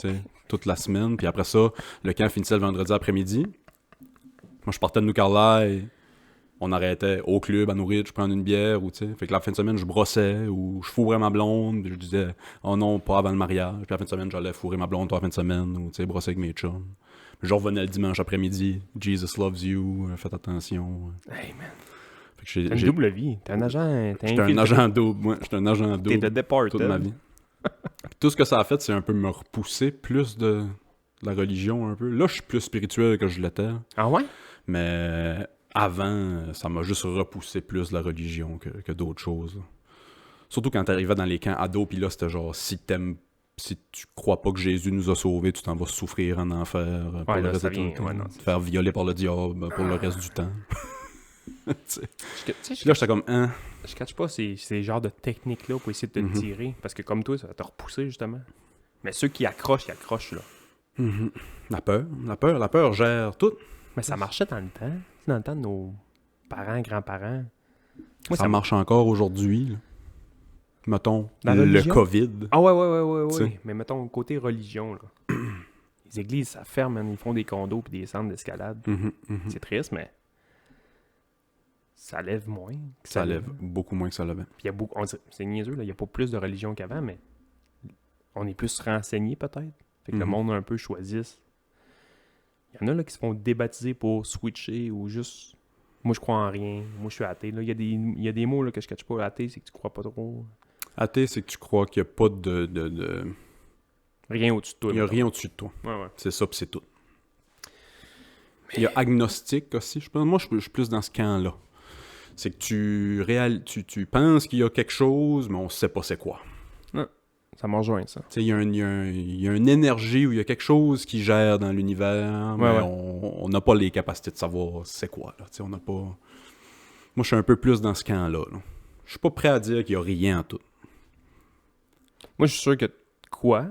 tu sais, toute la semaine. Puis après ça, le camp finissait le vendredi après-midi. Moi, je partais de New Carlisle, on arrêtait au club à Norwich, je prenais une bière, ou tu sais. Fait que la fin de semaine, je brossais, ou je fourrais ma blonde, puis je disais, oh non, pas avant le mariage. Puis la fin de semaine, j'allais fourrer ma blonde, toi, la fin de semaine, ou tu sais, brosser avec mes chums. Puis je revenais le dimanche après-midi, Jesus Loves You, faites attention. Hey, man. Fait que T'as une double vie. T'es un agent. J'étais un agent double, moi. J'étais un agent T'es double de départ, toute ma vie. Puis tout ce que ça a fait, c'est un peu me repousser plus de la religion un peu. Là, je suis plus spirituel que je l'étais. Ah ouais? Mais avant, ça m'a juste repoussé plus la religion que d'autres choses. Là. Surtout quand t'arrivais dans les camps ados, puis là, c'était genre, si tu crois pas que Jésus nous a sauvés, tu t'en vas souffrir en enfer pour Ouais, le là, reste ça de ton vient, temps. ouais, non, Te faire violer par le diable pour le reste du temps. Tu sais. Tu sais, Puis là, j'étais comme, hein. je catch pas ces genres de techniques-là pour essayer de te Mhm. tirer. Parce que comme toi, ça va te repousser, justement. Mais ceux qui accrochent, ils accrochent, là. Mhm. La peur gère tout. Mais ça marchait dans le temps. Dans le temps de nos parents, grands-parents. Moi, Ça marche encore aujourd'hui. Là. Mettons, Dans la le religion? COVID. Ah ouais. T'sais. Mais mettons, côté religion, là. Les églises, ça ferme, man. Ils font des condos puis des centres d'escalade. Mhm, mhm. C'est triste, mais ça lève moins. que Ça lève beaucoup moins que ça levait. Puis il y a beaucoup, c'est niaiseux, là. Il n'y a pas plus de religion qu'avant, mais on est plus renseigné, peut-être. Fait que le Mhm. monde un peu choisisse. Il y en a là qui se font débaptiser pour switcher ou juste. Moi, je crois en rien. Moi, je suis athée. Là. Il y a des mots là, que je ne cache pas. Athée, c'est que tu crois pas trop. Athée, c'est que tu crois qu'il n'y a pas de... Rien au-dessus de toi. Il n'y a mettons. rien au-dessus de toi. Ouais. C'est ça, puis c'est tout. Il y a agnostique aussi, je pense. Moi, je suis plus dans ce camp-là. C'est que tu penses qu'il y a quelque chose, mais on ne sait pas c'est quoi. Ça m'en rejoint, ça. Tu sais, il y a une énergie où il y a quelque chose qui gère dans l'univers, mais Ouais. on n'a pas les capacités de savoir c'est quoi. Là. Tu sais, on n'a pas... Moi, je suis un peu plus dans ce camp-là. Là. Je suis pas prêt à dire qu'il n'y a rien en tout. Moi, je suis sûr que quoi,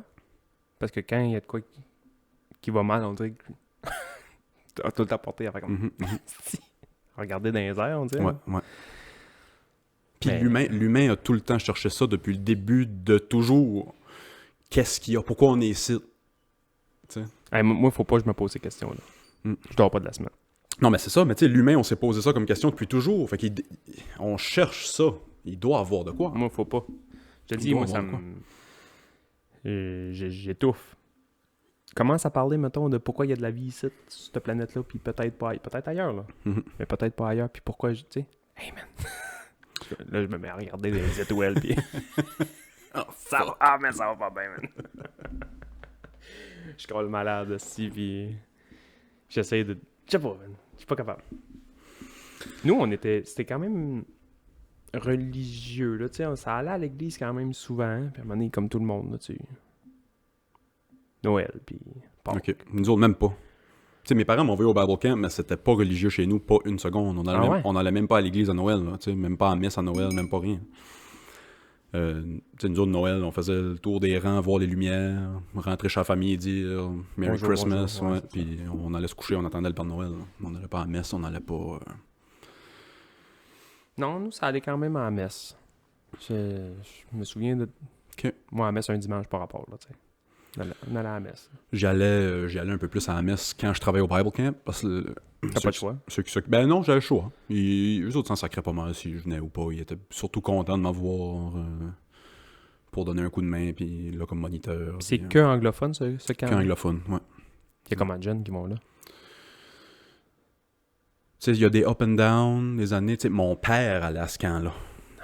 Parce que quand il y a de quoi qui va mal, on dirait que t'as tout le temps porté à faire comme... Regarder dans les airs, on dirait. Ouais. Puis l'humain a tout le temps cherché ça depuis le début de toujours. Qu'est-ce qu'il y a? Pourquoi on est ici? Moi, faut pas que je me pose ces questions-là. Je dors pas de la semaine. Non, mais c'est ça. Mais tu sais, l'humain, on s'est posé ça comme question depuis toujours. Fait qu'on cherche ça. Il doit avoir de quoi. Moi, faut pas. Je te dis, moi, ça me... J'étouffe. Commence à parler, mettons, de pourquoi il y a de la vie ici, sur cette planète-là, puis peut-être ailleurs, là. Mais peut-être pas ailleurs, puis pourquoi, tu sais... Hey, man! Là, je me mets à regarder les étoiles, puis... ça va pas bien, man! Je crois le malade, aussi, puis... J'essaie de... Je sais pas, man. Je suis pas capable. Nous, c'était quand même religieux, là, tu sais. Ça allait à l'église quand même souvent, puis à un moment donné, comme tout le monde, là, tu sais... Noël, puis... OK. Nous autres, même pas. Tu sais, mes parents m'ont envoyé au Bible Camp, mais c'était pas religieux chez nous, pas une seconde. On allait même pas à l'église à Noël, là, tu sais, même pas à messe à Noël, même pas rien. Tu sais, nous autres, Noël, on faisait le tour des rangs, voir les lumières, rentrer chez la famille et dire Merry Christmas, ouais, puis on allait se coucher, on attendait le Père Noël. Là. On n'allait pas à messe, on n'allait pas... Non, nous, ça allait quand même à la messe. Je me souviens de... Okay. Moi, à la messe, un dimanche par rapport, là, tu sais. On allait à la messe. J'allais un peu plus à la messe quand je travaillais au Bible Camp. Parce que t'as pas de choix? Ben non, j'avais le choix. Eux autres s'en sacraient pas mal si je venais ou pas. Ils étaient surtout contents de m'avoir pour donner un coup de main, puis là, comme moniteur. C'est que anglophone, ce camp? Que anglophone, ouais. Il y a combien de jeunes qui vont là? Tu sais, il y a des up and down, des années. Tu sais, mon père allait à ce camp-là.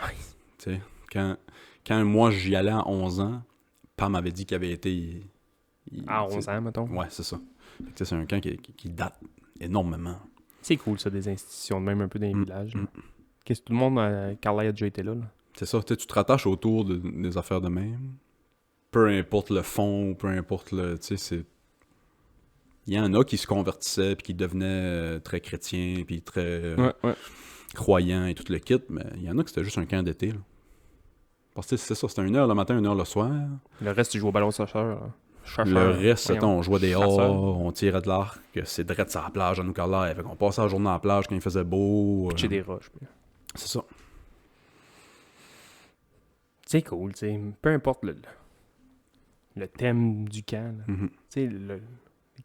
Nice. Tu sais, quand moi, j'y allais à 11 ans, Pam m'avait dit qu'il avait été... À 11 ans, mettons? Ouais, c'est ça. C'est un camp qui date énormément. C'est cool, ça, des institutions, même un peu dans les villages. Qu'est-ce que tout le monde... Carla a déjà été là. C'est ça, tu te rattaches autour des affaires de même. Peu importe le fond, peu importe le... Tu sais, c'est... Il y en a qui se convertissaient, puis qui devenaient très chrétiens, puis très croyants et tout le kit, mais il y en a que c'était juste un camp d'été, là. Parce que c'est ça, c'était 1h le matin, 1h le soir. Le reste, tu joues au ballon chercheur. Le reste, on jouait dehors, on tirait de l'arc, c'est direct sur la plage à nous Carla. Fait qu'on passait la journée à la plage quand il faisait beau. Pitcher des roches. C'est ça. C'est cool, tu sais. Peu importe le thème du camp. Tu sais, le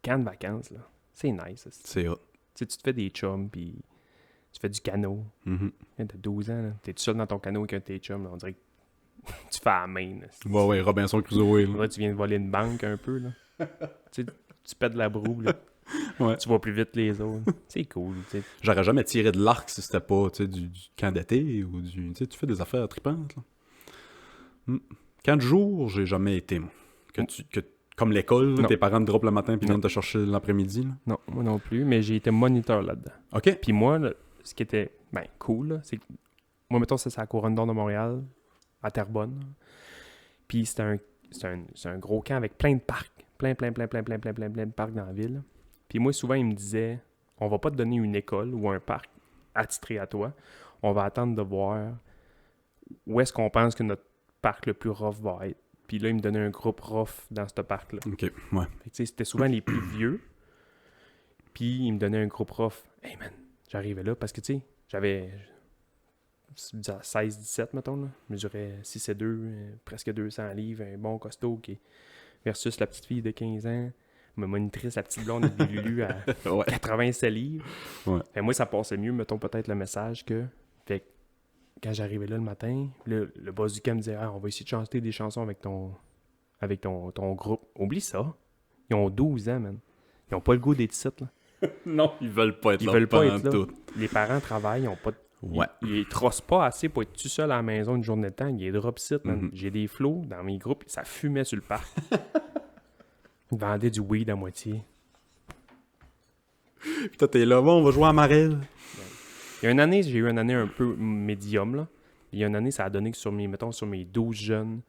camp de vacances, là. C'est nice. C'est hot. Tu sais, tu te fais des chums, puis tu fais du canot. T'as 12 ans, là. T'es tout seul dans ton canot avec un de tes chums, là. On dirait que tu fais à la main. Là. Ouais, Robinson Crusoe. Là, tu viens de voler une banque un peu, là. Tu pètes la broue, là. Ouais. Tu vois plus vite les autres. C'est cool, tu sais. J'aurais jamais tiré de l'arc si c'était pas, tu sais, du camp d'été ou du... Tu sais, tu fais des affaires tripantes, là. Camp de jour, j'ai jamais été, moi. Comme l'école, là, tes parents te droppent le matin puis viennent te chercher l'après-midi, là. Non, moi non plus, mais j'ai été moniteur là-dedans. OK. Puis moi, là, ce qui était, cool, là, c'est que... Moi, mettons, c'est à la Couronne d'Or de Montréal, à Terrebonne. Puis c'est un gros camp avec plein de parcs. Plein de parcs dans la ville. Puis moi, souvent, ils me disaient, on va pas te donner une école ou un parc attitré à toi. On va attendre de voir où est-ce qu'on pense que notre parc le plus rough va être. Puis là, ils me donnaient un groupe rough dans ce parc-là. OK, ouais. Fait que, c'était souvent les plus vieux. Puis ils me donnaient un groupe rough. Hey man, j'arrivais là parce que, tu sais, j'avais 16-17, mettons, là. Je mesurais 6'2", presque 200 livres, un bon costaud versus la petite fille de 15 ans, ma monitrice, la petite blonde de Lulu à 87 livres. Ouais. Fait, moi, ça passait mieux, mettons, peut-être le message que... Fait que quand j'arrivais là le matin, le boss du camp me disait on va essayer de chanter des chansons avec ton groupe. Oublie ça. Ils ont 12 ans, man. Ils ont pas le goût d'être ici, là. Non, ils veulent pas être là. Ils veulent pas être là. Les parents travaillent, ils ont pas de... Ouais. Ils trossent pas assez pour être tout seul à la maison une journée de temps. Ils drop sit, man. J'ai des flots dans mes groupes, ça fumait sur le parc. Ils vendaient du weed à moitié. Puis toi, t'es là, bon, on va jouer à Marelle. Il y a une année, j'ai eu une année un peu médium, là. Il y a une année, ça a donné que sur mes 12 jeunes,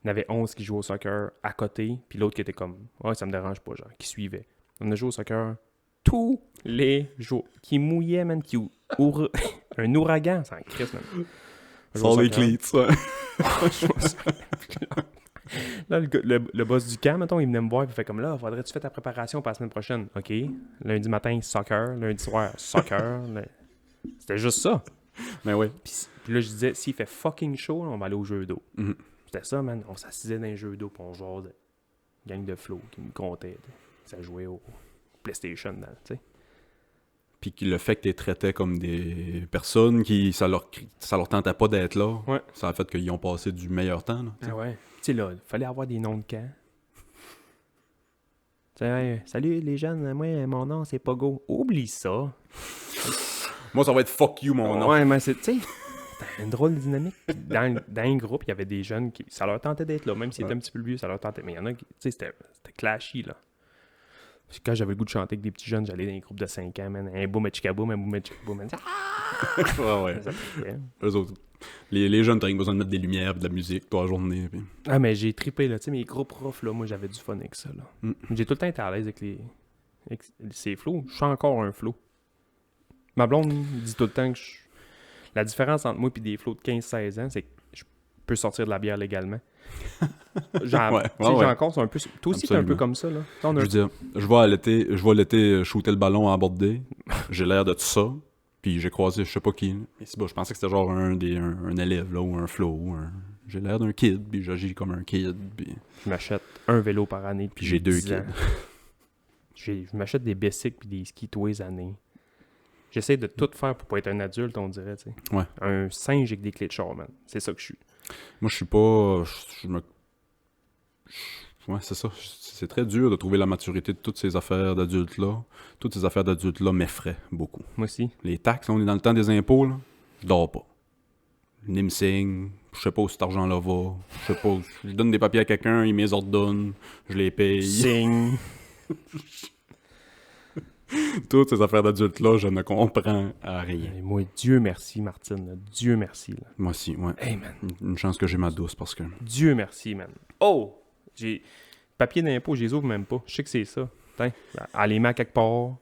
il y en avait 11 qui jouaient au soccer à côté, puis l'autre qui était comme, ça me dérange pas, genre, qui suivait. On a joué au soccer tous les jours. Qui mouillait, man, un ouragan, c'est un Christ, man. Sans les cleats, ouais. Là, le boss du camp, mettons, il venait me voir et il fait comme là, faudrait-tu faire ta préparation pour la semaine prochaine? OK. Lundi matin, soccer. Lundi soir, soccer. C'était juste ça. Mais ouais. Puis là, je disais, s'il fait fucking chaud, on va aller au jeu d'eau. Mhm. C'était ça, man. On s'assisait dans les jeux d'eau puis on jouait gang de flow qui me comptait. Ça jouait au PlayStation, tu sais. Puis le fait que tu les traitais comme des personnes qui ça leur tentait pas d'être là, Ouais. ça a fait qu'ils ont passé du meilleur temps. Là, Ah ouais. Tu sais, là, il fallait avoir des noms de camp. Tu sais, hey, salut les jeunes, moi, mon nom, c'est Pogo. Oublie ça. Moi, ça va être fuck you, mon nom. Ouais, mais c'est, tu sais, c'était une drôle de dynamique. Puis dans un groupe, il y avait des jeunes qui, ça leur tentait d'être là. Même s'ils étaient un petit peu vieux, ça leur tentait. Mais il y en a qui, tu sais, c'était clashy, là. Puis quand j'avais le goût de chanter avec des petits jeunes, j'allais dans des groupes de 5 ans, man. Un boum, un chicaboum, man. Ouais. Eux autres. Les jeunes, t'as rien besoin de mettre des lumières et de la musique toute la journée. Puis... Ah, mais j'ai trippé, là. Tu sais, mes gros profs, là, moi, j'avais du fun avec ça, là. J'ai tout le temps été à l'aise avec ces flows. Je suis encore un flow. Ma blonde dit tout le temps que la différence entre moi et des flots de 15-16 ans, c'est que je peux sortir de la bière légalement. Genre, j'ai encore, c'est un peu... Toi aussi, t'es un peu comme ça, là. Je veux dire, je vais l'été shooter le ballon à aborder. J'ai l'air de tout ça. Puis j'ai croisé, je sais pas qui. Mais c'est bon, je pensais que c'était genre un élève, là, ou un flow. J'ai l'air d'un kid, puis j'agis comme un kid. Puis... Je m'achète un vélo par année. Puis j'ai 2 kids. Je m'achète des bicycles puis des skis tous les années. J'essaie de tout faire pour pas être un adulte, on dirait, tu sais. Ouais. Un singe avec des clés de char, man. C'est ça que je suis. Moi, je suis pas... Ouais, c'est ça. C'est très dur de trouver la maturité de toutes ces affaires d'adultes-là. Toutes ces affaires d'adultes-là m'effraient beaucoup. Moi aussi. Les taxes, là, on est dans le temps des impôts, là. Je dors pas. Ils me signent. Je sais pas où cet argent-là va. Je sais pas. Je donne des papiers à quelqu'un, il me les ordonne. Je les paye. Signe. Toutes ces affaires d'adultes-là, je ne comprends rien. Et moi, Dieu merci, Martine. Là. Dieu merci. Là. Moi aussi, ouais. Hey, man. Une chance que j'ai ma douce, parce que... Dieu merci, man. Oh! J'ai... Papier d'impôt, je les ouvre même pas. Je sais que c'est ça. Putain, elle les met à quelque part.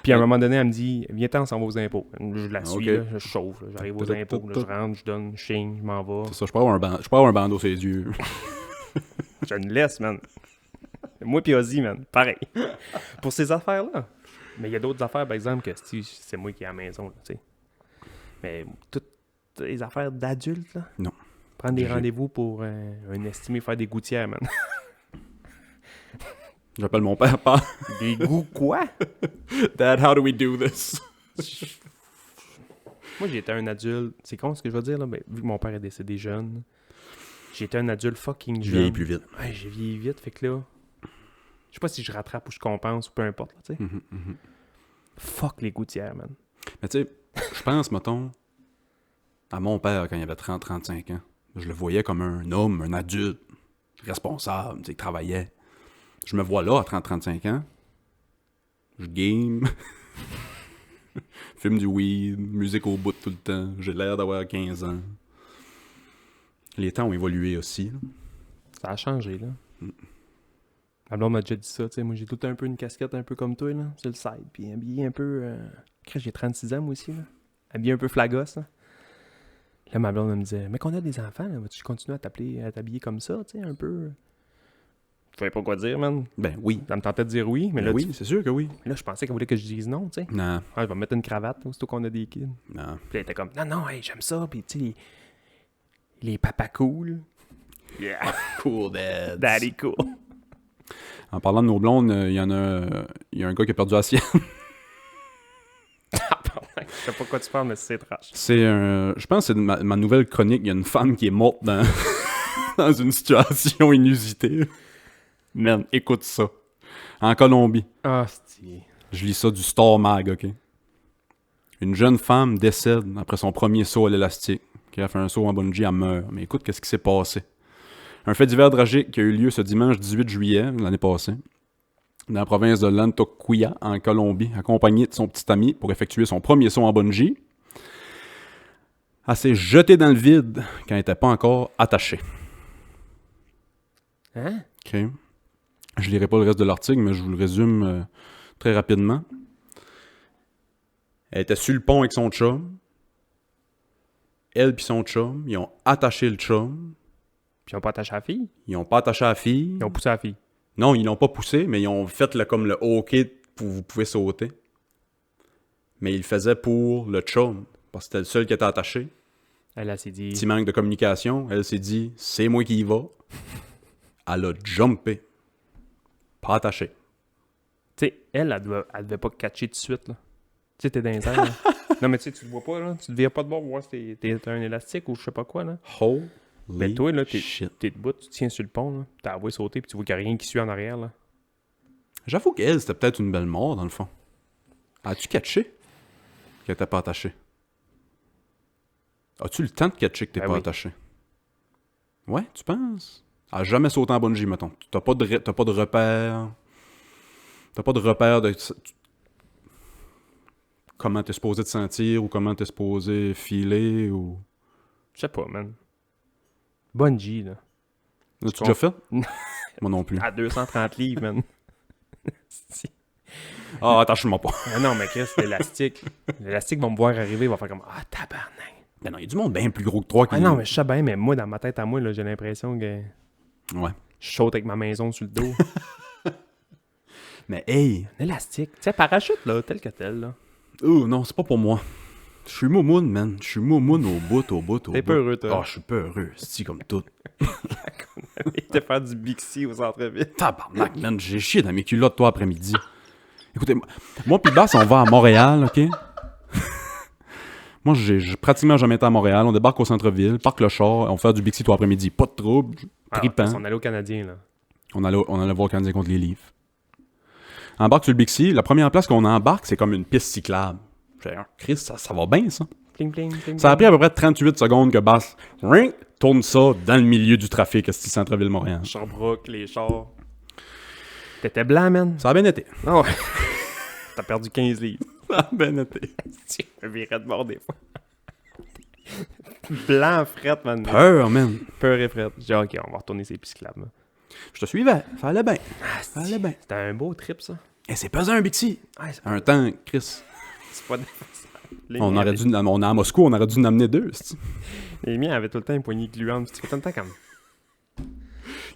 Puis à un moment donné, elle me dit, viens-t'en, on s'en va aux impôts. Je la suis, Okay. là, je chauffe. Là. J'arrive aux impôts, là, je rentre, je donne, je signe, je m'en vais. C'est ça, je peux avoir un bandeau sur les yeux. Je ne laisse, man. Moi pis Ozzy, man. Pareil. Pour ces affaires-là. Mais il y a d'autres affaires, par exemple, que c'est moi qui ai à la maison, tu sais. Mais toutes les affaires d'adultes, là. Non. Prendre des rendez-vous pour un estimé faire des gouttières, man. J'appelle mon père, pas. Des goûts quoi? Dad, how do we do this? Moi, j'étais un adulte. C'est con ce que je veux dire, là. Mais vu que mon père est décédé jeune, j'étais un adulte fucking jeune. Je vieillis plus vite. Ouais, j'ai vieilli vite, fait que là... Je sais pas si je rattrape ou je compense ou peu importe, là, tu sais. Fuck les gouttières, man. Mais tu sais, je pense, mettons, à mon père quand il avait 30-35 ans. Je le voyais comme un homme, un adulte, responsable, tu sais, qui travaillait. Je me vois là, à 30-35 ans. Je game. Fume du weed, musique au bout tout le temps. J'ai l'air d'avoir 15 ans. Les temps ont évolué aussi. Là. Ça a changé, là. Ma blonde m'a déjà dit ça, tu sais. Moi, j'ai tout un peu une casquette un peu comme toi, là, sur le side. Puis habillé un peu... J'ai 36 ans, moi aussi, là. Habillé un peu flagos, là. Là, ma blonde me disait, mais qu'on a des enfants, là, vas-tu continuer à t'habiller comme ça, tu sais, un peu... Je savais pas quoi dire, man. Ben oui. Ça me tentait de dire oui, mais Ben là, oui, c'est sûr que oui. là, je pensais qu'elle voulait que je dise non, tu sais. Non, Ah, je vais me mettre une cravate, là, aussitôt qu'on a des kids. non. Puis elle était comme, non, hey, j'aime ça. Puis tu sais, les papas cool. Yeah. Cool, Dad. Daddy cool. En parlant de nos blondes, il y a un gars qui a perdu la sienne. Je sais pas quoi tu parles, mais c'est trash. Je pense que c'est ma nouvelle chronique. Il y a une femme qui est morte dans, dans une situation inusitée. Man, écoute ça. En Colombie. Ah, c'est... Je lis ça du Star Mag, OK? Une jeune femme décède après son premier saut à l'élastique. Qui a fait un saut en bungee, elle meurt. Mais écoute, qu'est-ce qui s'est passé? Un fait divers tragique qui a eu lieu ce dimanche 18 juillet, l'année passée, dans la province de Lantoquia, en Colombie, accompagnée de son petit ami pour effectuer son premier saut en bungee. Elle s'est jetée dans le vide quand elle n'était pas encore attachée. Hein? OK. Je lirai pas le reste de l'article, mais je vous le résume très rapidement. Elle était sur le pont avec son chum. Elle puis son chum, ils ont attaché le chum. Puis ils ont pas attaché la fille? Ils ont pas attaché la fille. Ils ont poussé la fille. Non, ils l'ont pas poussé, mais ils ont fait comme le hockey pour vous pouvez sauter. Mais ils le faisaient pour le chum, parce que c'était le seul qui était attaché. Elle s'est dit... Petit manque de communication. Elle s'est dit, c'est moi qui y va. Elle a jumpé. Pas attaché. Tu sais, elle devait pas catcher tout de suite, là. Tu sais, t'es dans les airs, là. Non, mais tu sais, tu le vois pas, là. Tu devais pas de voir si t'es un élastique ou je sais pas quoi, là. Holy Mais toi, là, shit. t'es debout, tu tiens sur le pont, là. T'as avoué sauter, puis tu vois qu'il y a rien qui suit en arrière, là. J'avoue qu'elle, c'était peut-être une belle mort, dans le fond. As-tu catché qu'elle était pas attachée? As-tu le temps de catcher que t'es Ben pas oui. attaché? Ouais, tu penses? Elle a jamais sauté en bungee, mettons. T'as pas de repère. T'as pas de repère de... Comment t'es supposé te sentir ou comment t'es supposé filer ou... Je sais pas, man. Bungee, là. L'as-tu déjà fait? Moi non plus. À 230 livres, man. Ah, attache-moi pas. Ah non, mais Chris, l'élastique. L'élastique va me voir arriver, il va faire comme ah, tabarnak. Ben non, il y a du monde bien plus gros que toi qui... Ah non, mais je sais bien, mais moi, dans ma tête à moi, là, j'ai l'impression que Ouais. je saute avec ma maison sur le dos. Mais hey! Un élastique. Tu sais, parachute, là, tel que tel, là. Oh non, c'est pas pour moi. Je suis moumoune, man. Je suis moumoune au bout. T'es pas heureux, toi. Ah, je suis pas heureux. C'est comme tout. Il était faire du Bixi au centre-ville. Tabarnak, man. J'ai chié dans mes culottes, toi, après-midi. Écoutez, moi pis Bass, on va à Montréal, OK? Moi, j'ai pratiquement jamais été à Montréal. On débarque au centre-ville, parque le char, on fait du Bixi, toi, après-midi. Pas de trouble. Trippant. On allait au Canadien, là. On allait voir le Canadien contre les Leafs. Embarque sur le Bixi. La première place qu'on embarque, c'est comme une piste cyclable. J'ai dit, Chris, ça va bien, ça. Pling, pling, pling, Ça a pris à peu près 38 secondes que Bass tourne ça dans le milieu du trafic, c'est le centre-ville Montréal. Sherbrooke, les chars. T'étais blanc, man. Ça a bien été. Ah ouais. T'as perdu 15 livres. Ça a bien été. Tu me virais de mort des fois. Blanc, fret, man. Peur, man. Peur et fret. J'ai dit, ok, on va retourner ces pistes cyclables, là. Je te suivais. Ça allait bien. Ah, Ça allait bien. C'était un beau trip, ça. Et c'est pesant un Bixi. Ah, c'est Un temps, Chris. pas les On miens aurait avaient- dû, on est à Moscou, on aurait dû en amener deux. C'est-tu. Les miens avaient tout le temps une poignée gluante. C'était tout le temps comme...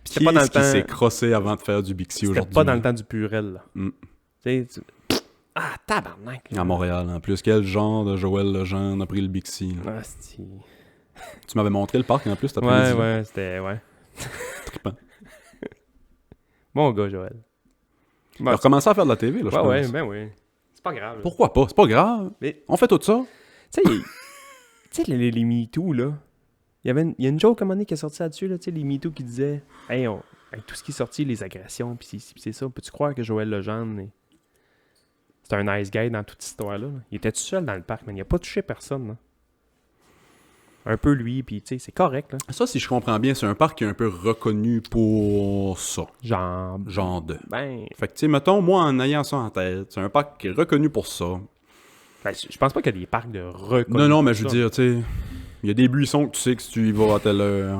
Qui C'était pas dans le est-ce qui temps... s'est crossé avant de faire du Bixi C'était aujourd'hui? pas dans le temps du Purel, là. Mm. Tu sais, ah, tabarnak. À Montréal, en plus. Quel genre de Joël Legendre a pris le Bixi? Là? Ah, c'est... Tu m'avais montré le parc en plus, t'as Ouais, ouais, c'était... Ouais. trippant. Bon gars, Joël. Il a recommencé à faire de la TV, là, je Ouais, pense. ouais, ben oui. C'est pas grave. là. Pourquoi pas? C'est pas grave. Mais- On fait tout ça. Tu sais, les MeToo, là, il y a une joke à un moment donné qui est sortie là-dessus, là, tu sais, les MeToo qui disaient « Hey, avec tout ce qui est sorti, les agressions, puis c'est ça, peux-tu croire que Joël Legendre, c'est un nice guy dans toute cette histoire-là? Là? Il était tout seul dans le parc, mais il a pas touché personne, là. Un peu lui, puis tu sais, c'est correct, là. Ça, si je comprends bien, c'est un parc qui est un peu reconnu pour ça. Genre, Genre de. ben, Fait que, tu sais, mettons, moi, en ayant ça en tête, c'est un parc qui est reconnu pour ça. je pense pas qu'il y a des parcs de reconnus. Non, mais pour je veux ça. dire, tu sais, il y a des buissons que tu sais que si tu y vas à telle heure.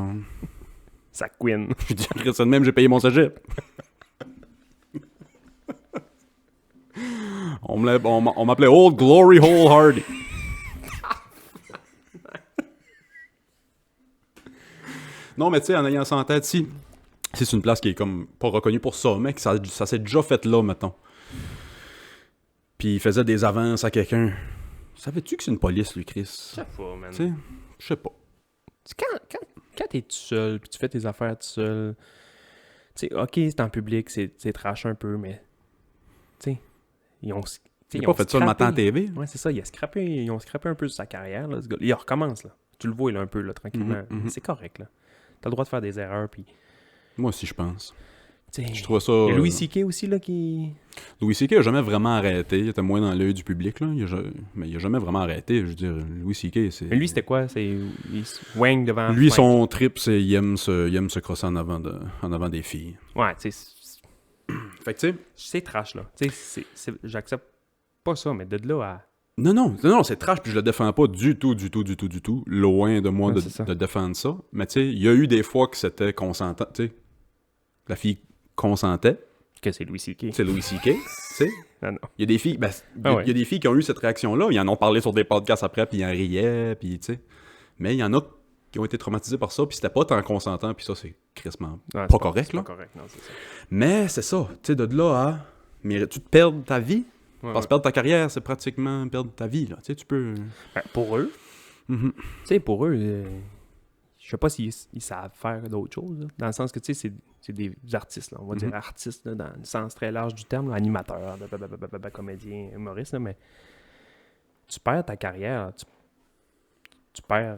Ça queen. Je dirais ça de même, j'ai payé mon cégep. On m'appelait Old Glory Hole Hardy. Non, mais tu sais, en ayant ça en tête, si c'est une place qui est comme pas reconnue pour ça, mec, ça s'est déjà fait là, mettons. Puis il faisait des avances à quelqu'un. Savais-tu que c'est une police, lui, Chris? Je sais pas, man. Tu sais, je sais pas. Quand t'es tout seul, puis tu fais tes affaires tout seul, tu sais, ok, c'est en public, c'est trash un peu, mais, tu sais, ils ont... Il a pas fait ça le matin à TV. Ouais, c'est ça, ils ont scrappé un peu sur sa carrière, là, ce gars. Il recommence, là. Tu le vois, là, un peu, là, tranquillement. Mhm. C'est correct, là. T'as le droit de faire des erreurs, puis... Moi aussi, je pense. tu sais, Je trouve ça... il y a Louis C.K. aussi, là, qui... Louis C.K. a jamais vraiment arrêté. Il était moins dans l'œil du public, là. Mais il a jamais vraiment arrêté. Je veux dire, Louis C.K., c'est... Mais lui, c'était quoi? C'est... Il se wang devant... Lui, Mike. son trip, c'est il aime se crosser en avant des filles. Ouais, tu sais, Fait que, tu sais... c'est trash, là. Tu sais, j'accepte pas ça, mais de là à... Non, c'est trash, puis je le défends pas du tout. Loin de moi Ouais, c'est ça. de défendre ça. Mais tu sais, il y a eu des fois que c'était consentant. Tu sais, la fille consentait. Que c'est Louis C.K. C'est Louis C.K., tu sais. Ah non. Il y a des filles, ben, Ah ouais. il y a des filles qui ont eu cette réaction-là. Ils en ont parlé sur des podcasts après, puis ils en riaient, puis tu sais. Mais il y en a qui ont été traumatisés par ça, puis c'était pas tant consentant, puis ça, c'est crissement Ouais, pas correct, là. Pas correct, non, c'est ça. Mais c'est ça, tu sais, de là à... Mérites-tu de perdre ta vie? Ouais, Parce que perdre ta carrière, c'est pratiquement perdre ta vie, là. Tu sais, tu peux... Ben, pour eux, Mhm. tu sais, pour eux, je sais pas s'ils savent faire d'autres choses, là. Dans le sens que, tu sais, c'est des artistes, là, on va dire artistes, là, dans le sens très large du terme, là, animateurs, comédiens, humoristes, là, mais tu perds ta carrière, tu perds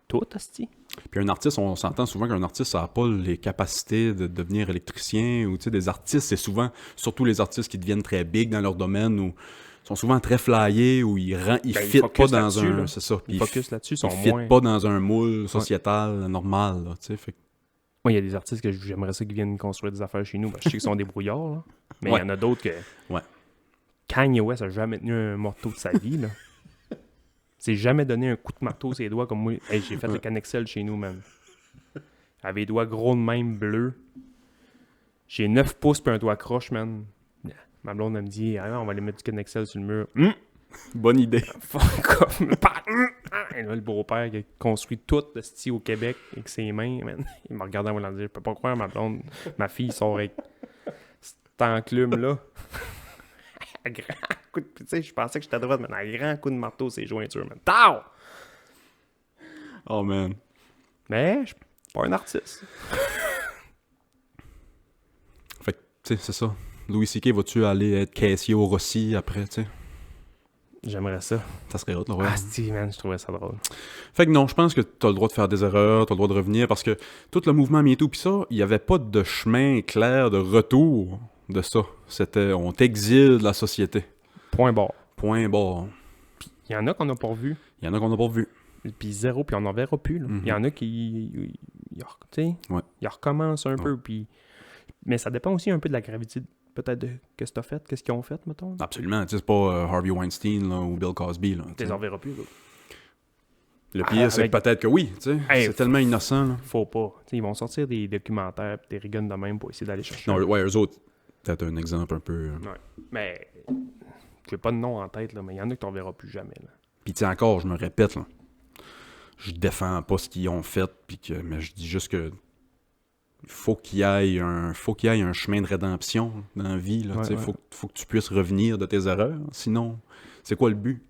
tout, hostie. Puis un artiste, on s'entend souvent qu'un artiste, ça n'a pas les capacités de devenir électricien, ou tu sais, des artistes, c'est souvent, surtout les artistes qui deviennent très big dans leur domaine, ou sont souvent très flyés, ou ils fit pas dans un... Là. C'est ça. Ils focus là-dessus, Ils fit pas dans un moule sociétal normal, là, tu sais, fait que... Moi, il y a des artistes que j'aimerais ça qu'ils viennent construire des affaires chez nous, parce que je sais qu'ils sont débrouillards, là. Mais il y en a d'autres que... Ouais. Kanye West a jamais tenu un marteau de sa vie, là. C'est jamais donné un coup de marteau sur les doigts comme moi. Hey, j'ai fait le Canexel chez nous, man. Avec les doigts gros de même, bleus. J'ai 9 pouces puis un doigt croche, man. Ma blonde, elle me dit, ah, on va aller mettre du Canexel sur le mur. Bonne idée. Fuck off. Et là, le beau-père qui a construit tout le style au Québec avec ses mains, man. Il m'a regardé en voulant dire, je peux pas croire, ma blonde, ma fille sort avec cet enclume-là. Un grand coup de... Tu sais, je pensais que j'étais à droite, mais un grand coup de marteau, c'est jointures, man. Tao! Oh, man. Mais, je suis pas un artiste. Fait que, tu sais, c'est ça. Louis C.K. vas-tu aller être caissier au Rossi après, tu sais? J'aimerais ça. Ça serait hot, là, ouais. Ah, si, man, je trouvais ça drôle. Fait que non, je pense que t'as le droit de faire des erreurs, t'as le droit de revenir, parce que tout le mouvement MeToo pis ça, il y avait pas de chemin clair de retour de ça. C'était, on t'exile de la société. Point barre. Point barre. Il y en a qu'on n'a pas vu. Il y en a qu'on n'a pas vu. Puis zéro, puis on n'en verra plus. Il y en a qui... tu sais, ils recommencent un peu, puis... Mais ça dépend aussi un peu de la gravité, peut-être, de qu'est-ce que t'as fait, qu'est-ce qu'ils ont fait, mettons. Absolument. Tu sais, c'est pas Harvey Weinstein là, ou Bill Cosby. Là, tu les en verras plus, là. Le pire, c'est que peut-être que oui, tu sais. Hey, c'est tellement innocent, là. Faut pas. T'sais, ils vont sortir des documentaires pis des rigones de même pour essayer d'aller chercher. Non, ouais, eux autres, peut-être un exemple un peu... Ouais. Mais, j'ai pas de nom en tête, là, mais il y en a que t'en verras plus jamais, là. Puis tu sais, encore, je me répète, là. Je défends pas ce qu'ils ont fait, mais je dis juste que faut qu'il y ait un chemin de rédemption dans la vie, là. Ouais. Faut que tu puisses revenir de tes erreurs. Sinon, c'est quoi le but?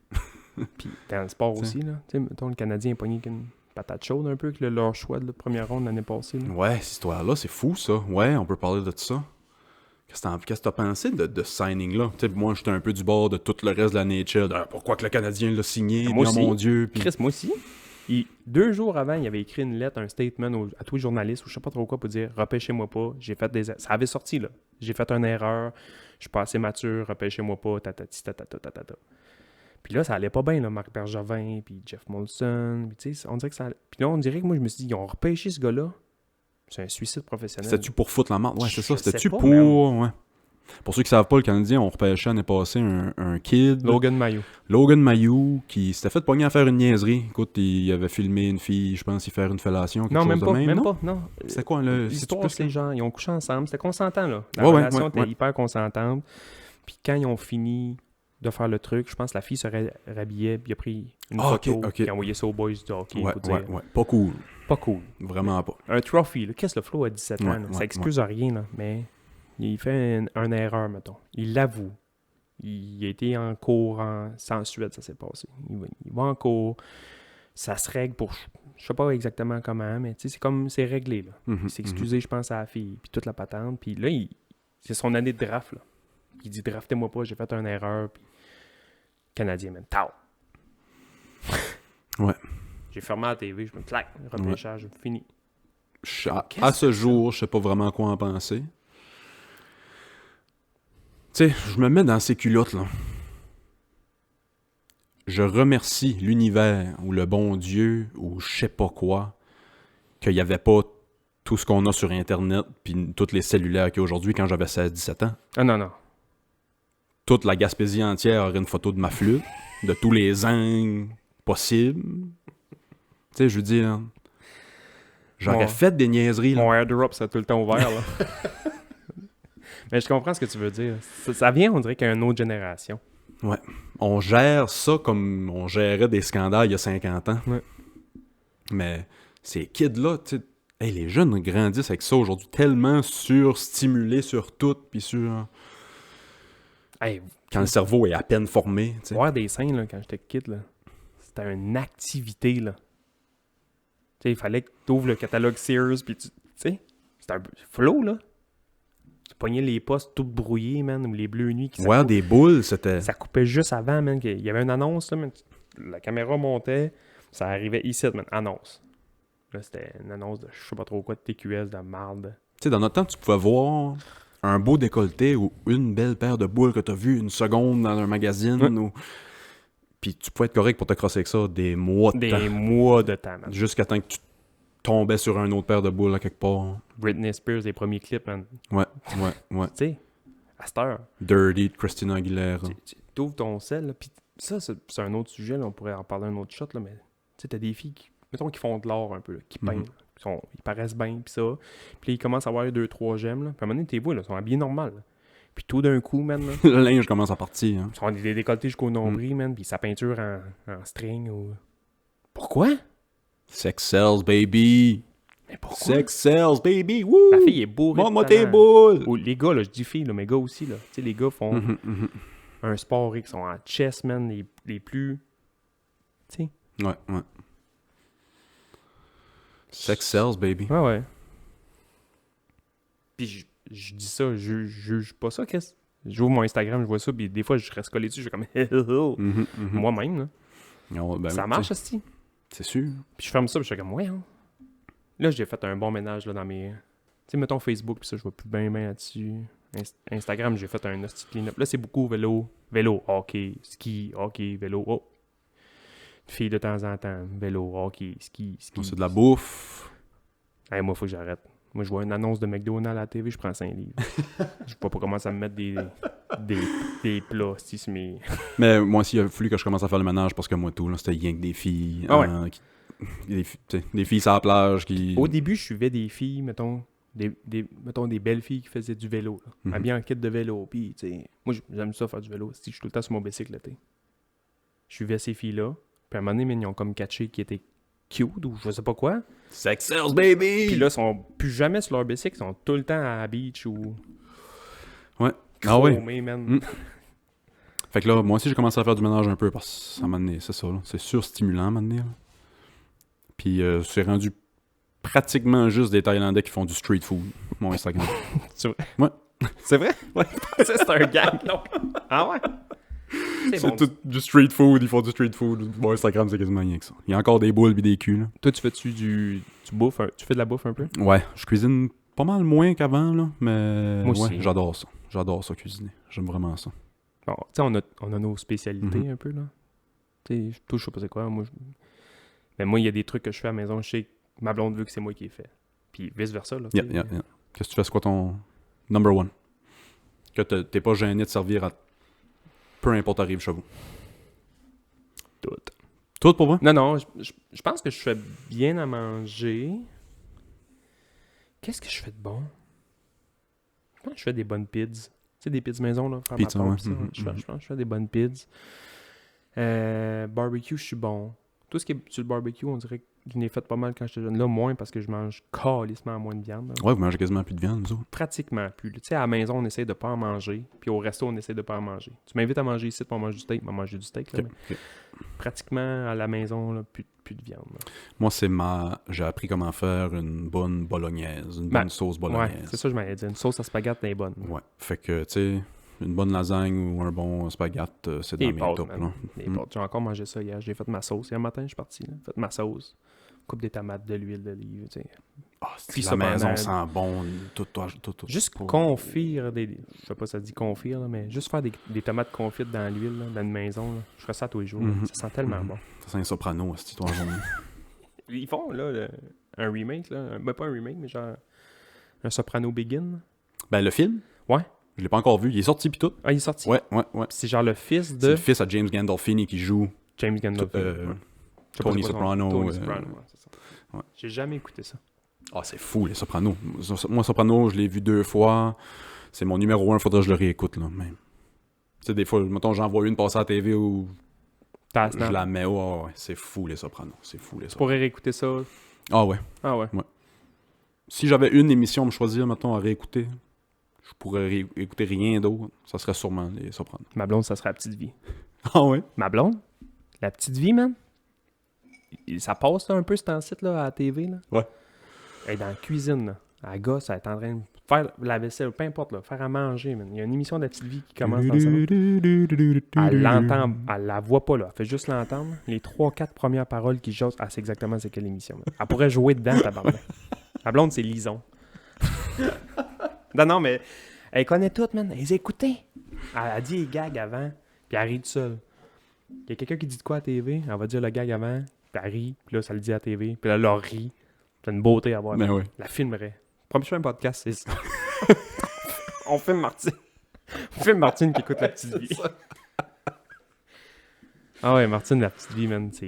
Puis dans le sport aussi, là. Tu sais, mettons, le Canadien a pogné une patate chaude un peu avec leur choix de la première ronde l'année passée. Là. Ouais, cette histoire-là, c'est fou, ça. Ouais, on peut parler de ça. Qu'est-ce que t'as pensé de ce signing-là? Tu sais, moi, j'étais un peu du bord de tout le reste de la NHL. Pourquoi que le Canadien l'a signé? Moi aussi. Mon Dieu. Chris, moi aussi. 2 jours avant, il avait écrit une lettre, un statement à tous les journalistes, ou je sais pas trop quoi, pour dire « Repêchez-moi pas, j'ai fait des... » Ça avait sorti, là. « J'ai fait une erreur, je suis pas assez mature, repêchez-moi pas, tatati, tatata. » Puis là, ça allait pas bien, là, Marc Bergevin, puis Jeff Molson, puis tu sais, on dirait que ça... Puis là, on dirait que moi, je me suis dit, ils ont repêché ce gars-là. C'est un suicide professionnel. C'était-tu pour foutre la marde? Ouais, c'est ça. C'était-tu pour... Même. Ouais. Pour ceux qui savent pas, le Canadien, on repêchait l'année passée un kid. Logan Mailloux. Logan Mailloux, qui s'était fait pogner à faire une niaiserie. Écoute, il avait filmé une fille, je pense, y faire une fellation, quelque chose même de pas, même. Même pas, non. C'est quoi, là? L'histoire, c'est genre, ils ont couché ensemble. C'était consentant, là. La relation était hyper consentante. Puis quand ils ont fini de faire le truc, je pense que la fille se rhabillait, puis il a pris une photo, puis il a envoyé ça aux boys du hockey. Ouais. Pas cool. Pas cool. Vraiment pas. Un trophy, là. Qu'est-ce que le Flo a 17 ans? Ça excuse rien, là. Mais il fait une erreur, mettons. Il l'avoue. Il a été en cours sans suite, ça s'est passé. Il va en cours. Ça se règle pour... Je sais pas exactement comment, mais tu sais, c'est réglé, là. Il s'est excusé, je pense, à la fille, puis toute la patente. Puis là, c'est son année de draft, là. Il dit « Draftez-moi pas, j'ai fait une erreur. » Puis Canadien, man. Tao! Ouais. J'ai fermé la TV, je me claque. Repêchage, fini. À ce jour, je sais pas vraiment quoi en penser. Tu sais, je me mets dans ces culottes, là. Je remercie l'univers, ou le bon Dieu, ou je sais pas quoi, qu'il n'y avait pas tout ce qu'on a sur Internet, puis toutes les cellulaires qu'il y a aujourd'hui quand j'avais 16-17 ans. Ah non. Toute la Gaspésie entière aurait une photo de ma flûte, de tous les angles possibles. Tu sais, je veux dire, j'aurais fait des niaiseries. Là. Mon airdrop, ça a tout le temps ouvert, là. Mais je comprends ce que tu veux dire. Ça vient, on dirait, qu'il y a une autre génération. Ouais. On gère ça comme on gérait des scandales il y a 50 ans. Ouais. Mais ces kids-là, tu sais, hey, les jeunes grandissent avec ça aujourd'hui, tellement surstimulés sur tout, puis sur... Hey, Quand le cerveau est à peine formé, tu sais. voir des scènes, là, quand j'étais kid, là, c'était une activité, là. Tu sais, il fallait que tu ouvres le catalogue Sears, puis tu sais, c'était un flow, là. Tu pognais les postes tout brouillés, man, ou les bleus nuits qui Ouais, des boules, c'était... ça coupait juste avant, man. Il y avait une annonce, là, man. La caméra montait, ça arrivait ici, man. Annonce. Là, c'était une annonce de je sais pas trop quoi, de TQS, de marde. Tu sais, dans notre temps, tu pouvais voir un beau décolleté ou une belle paire de boules que t'as vu une seconde dans un magazine, ou... Puis tu pouvais être correct pour te crosser avec ça des mois de temps. Des mois de temps, man. Jusqu'à temps que tu tombais sur un autre paire de boules à quelque part. Britney Spears, les premiers clips, man. Ouais. Tu sais, à cette heure, Dirty de Christina Aguilera. tu ouvres ton sel, là, puis ça, c'est un autre sujet, là, on pourrait en parler un autre shot, là, mais tu sais, t'as des filles qui, mettons, qui font de l'art un peu, là, qui peignent, ils paraissent bien, puis ça, puis là, ils commencent à avoir 2-3 gemmes, là, puis à un moment donné, t'es beau, là, ils sont habillés normal, là. Puis tout d'un coup, man, là, Le linge commence à partir. Hein. ils ont des décolletés jusqu'au nombril, man, puis sa peinture en string, ou... Pourquoi? Sex sells, baby! Mais pourquoi? Sex sells, baby! Woo! La fille est bourrée de Montre-moi tes talent. boules! Ou les gars, là, je dis filles, là, mais gars aussi, là. Tu sais, les gars font un sport, qui sont en chess, man, les plus... Tu sais... Ouais. Sex sells, baby. Ouais. Puis je dis ça, je juge pas ça, qu'est-ce? J'ouvre mon Instagram, je vois ça, puis des fois, je reste collé dessus, je suis comme... Moi-même, là. Non, ben, Ça marche, hostie. c'est sûr. Puis je ferme ça, puis je suis comme, ouais, hein. Là, j'ai fait un bon ménage, là, dans mes... Tu sais, mettons Facebook, puis ça, je vois plus bien là-dessus. Instagram, j'ai fait un hostie clean-up. Là, c'est beaucoup vélo, hockey, ski, hockey, vélo, oh. Filles de temps en temps, vélo, hockey, ski. C'est de la bouffe. Hey, moi, faut que j'arrête. Moi, je vois une annonce de McDonald's à la TV, je prends 5 livres. Je sais pas comment ça me mettre des plats, si c'est mes... Mais moi aussi, il a fallu que je commence à faire le ménage parce que moi, tout, là, c'était rien que des filles. Ah ouais. Des filles sur la plage qui... Au début, je suivais des filles, mettons des belles filles qui faisaient du vélo, là. Habillées en kit de vélo. Puis, tu sais, moi, j'aime ça faire du vélo. Si je suis tout le temps sur mon bicycle l'été. Je suivais ces filles-là. Puis à un moment donné, ils ont comme catché qui était cute ou je sais pas quoi. Sex sells, baby! Puis là, ils sont plus jamais sur leur bicycle, ils sont tout le temps à la beach ou... Ouais. Ah oui. Chromés, man. Fait que là, moi aussi, j'ai commencé à faire du ménage un peu parce que ça m'a donné, c'est ça, là. C'est surstimulant, à m'amener, là. Puis c'est rendu pratiquement juste des Thaïlandais qui font du street food, mon Instagram. C'est vrai? Ouais. C'est vrai? Ouais. Ça, c'est un gag, non? Ah ouais? C'est bon. tout du street food, ils font du street food. Mon Instagram, c'est quasiment rien que ça. Il y a encore des boules et des culs, là. Toi, tu fais-tu tu bouffes? Tu fais de la bouffe un peu? Ouais, je cuisine pas mal moins qu'avant, là, mais Moi aussi. ouais, j'adore ça. J'adore ça, cuisiner. J'aime vraiment ça. Bon, tu sais, on a nos spécialités un peu, là. Tu sais, je sais pas c'est quoi. Mais moi, il y a des trucs que je fais à la maison, je sais que ma blonde veut que c'est moi qui ai fait. Puis vice-versa, là. Yeah. Qu'est-ce que tu fais? C'est quoi ton number one? Que t'es pas gêné de servir à peu importe arrive chez vous. Tout. Tout pour moi? Non, je pense que je fais bien à manger. Qu'est-ce que je fais de bon? Je pense que je fais des bonnes pids. Tu sais, des pids maison, là. Pizza, ouais. Je pense que je fais des bonnes pids. Barbecue, je suis bon. Tout ce qui est sur le barbecue, on dirait que je n'ai fait pas mal quand j'étais jeune. Là, moins parce que je mange calissement moins de viande. Là. Ouais, vous mangez quasiment plus de viande, vous autres. Pratiquement plus. Tu sais, à la maison, on essaie de pas en manger. Puis au resto, on essaie de pas en manger. Tu m'invites à manger ici, on mange du steak, on va manger du steak. Là, Okay. Pratiquement à la maison, là, plus de viande. Là. Moi, j'ai appris comment faire une bonne bolognaise, une bonne sauce Ouais, bolognaise. c'est ça que je m'avais dit. Une sauce à spaghette, elle est bonne. Ouais. Fait que, tu sais, une bonne lasagne ou un bon spaghette, c'est dans Les mes pâtes, top, man. là. Les pâtes. J'ai encore mangé ça hier. J'ai fait ma sauce. Hier matin, je suis parti. J'ai fait ma sauce. Coupe des tomates, de l'huile d'olive. Tu sais. Ah, Puis la ça, maison pendant- sent bon, tout. Juste confire des... Je sais pas si ça dit confire, là, mais juste faire des tomates confites dans l'huile, là, dans une maison. Là. Je ferais ça tous les jours. Mhm. Ça sent tellement bon. Ça sent un soprano, cette histoire journée. Ils font, là, un remake, là. Ben, pas un remake, mais genre un Soprano Begin. Ben, le film? Ouais. Je l'ai pas encore vu. Il est sorti pis tout. Ah, il est sorti. Ouais. Puis c'est genre le fils C'est de le fils à James Gandolfini qui joue James Gandolfini. euh, Ouais. Je sais pas Tony c'est quoi son- Soprano. Tony Soprano, ouais, c'est ça. ouais. J'ai jamais écouté ça. Ah, c'est fou, les Sopranos. Moi, Soprano, je l'ai vu 2 fois. C'est mon numéro 1, faudrait que je le réécoute, là, même. Tu sais, des fois, mettons, j'en vois une passer à la TV ou T'as Je Snap. la mets, ouais. C'est fou, Les Sopranos. C'est fou, Les Tu Sopranos. pourrais réécouter ça. Ah ouais. Ah ouais. Si j'avais une émission à me choisir, mettons, à réécouter, je pourrais écouter rien d'autre. Ça serait sûrement Les Sopranos. Ma blonde, ça serait La Petite Vie. Ah ouais? Ma blonde? La Petite Vie, man? Ça passe là, un peu ce temps-ci là, à la TV. Là. Ouais. Elle est dans la cuisine. Là. La gosse, elle est en train de faire la vaisselle, peu importe, là, faire à manger. Man. Il y a une émission de La Petite Vie qui commence dans ça. Elle l'entend, elle la voit pas là. Elle fait juste l'entendre. Les 3-4 premières paroles qui jasent, elle sait exactement c'est quelle émission. Man. Elle pourrait jouer dedans, tabarnak. La blonde, c'est Lison. non, mais elle connaît toutes, man. Elle les a écoutées. Elle dit les gags avant, puis elle rit toute seule. Il y a quelqu'un qui dit de quoi à la TV, elle va dire le gag avant, puis elle rit, puis là, ça le dit à la TV, puis là, elle leur rit. C'est une beauté à voir. Ben oui. La filmerait. Promis un podcast, c'est ça. On filme Martine. On filme Martine qui écoute La Petite Vie. Ah ouais, Martine, La Petite Vie, man, c'est...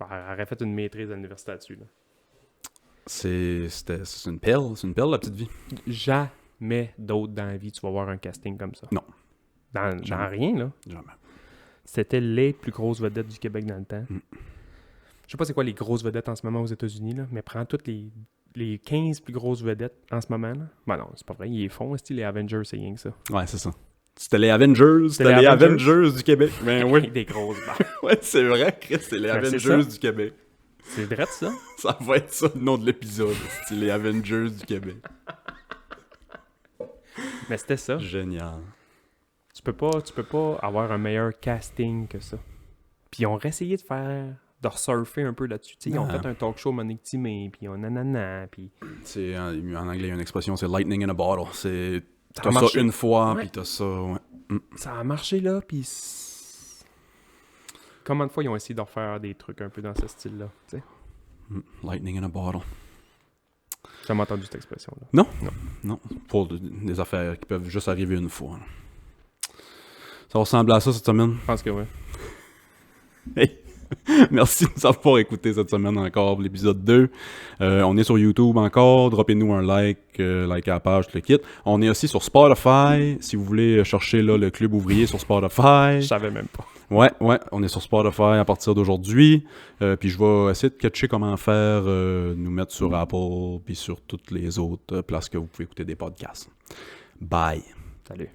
Elle aurait fait une maîtrise à l'université là-dessus, là. C'est une perle. C'est une perle, La Petite Vie. Jamais d'autre dans la vie, tu vas voir un casting comme ça. Non. Dans Jamais. rien, là. Jamais. C'était les plus grosses vedettes du Québec dans le temps. Mm. Je sais pas c'est quoi les grosses vedettes en ce moment aux États-Unis, là, mais prends toutes les 15 plus grosses vedettes en ce moment. Là. Ben non, c'est pas vrai, ils les font, les Avengers, c'est rien que ça. Ouais, c'est ça. C'était les Avengers. C'était les Avengers du Québec. Ben oui. Des grosses barres. Ouais, c'est vrai, Chris. C'est les Ben, c'est Avengers ça. du Québec. C'est vrai de ça. Ça va être ça le nom de l'épisode. C'est les Avengers du Québec. Mais c'était ça. Génial. Tu peux pas avoir un meilleur casting que ça. Puis ils ont essayé de resurfer un peu là-dessus. T'sais, ils ont fait un talk show Monique Timé, puis ils ont nanana, puis... C'est, en anglais, il y a une expression, c'est lightning in a bottle. C'est, Ça t'as a ça marché. une fois, Ouais. puis t'as ça, ouais. Ça a marché là, puis... Combien de fois ils ont essayé de refaire des trucs un peu dans ce style-là, tu sais? Lightning in a bottle. J'ai jamais entendu cette expression-là. Non, pour des affaires qui peuvent juste arriver une fois. Là. Ça ressemble à ça cette semaine. Je pense que oui. Hey! Merci de nous avoir écouté cette semaine encore l'épisode 2. On est sur YouTube encore. Droppez-nous un like, likez la page, tout le kit. On est aussi sur Spotify. Si vous voulez chercher là, le Club Ouvrier sur Spotify. Je savais même pas. Ouais, on est sur Spotify à partir d'aujourd'hui. Puis je vais essayer de catcher comment faire, nous mettre sur Apple puis sur toutes les autres places que vous pouvez écouter des podcasts. Bye! Salut.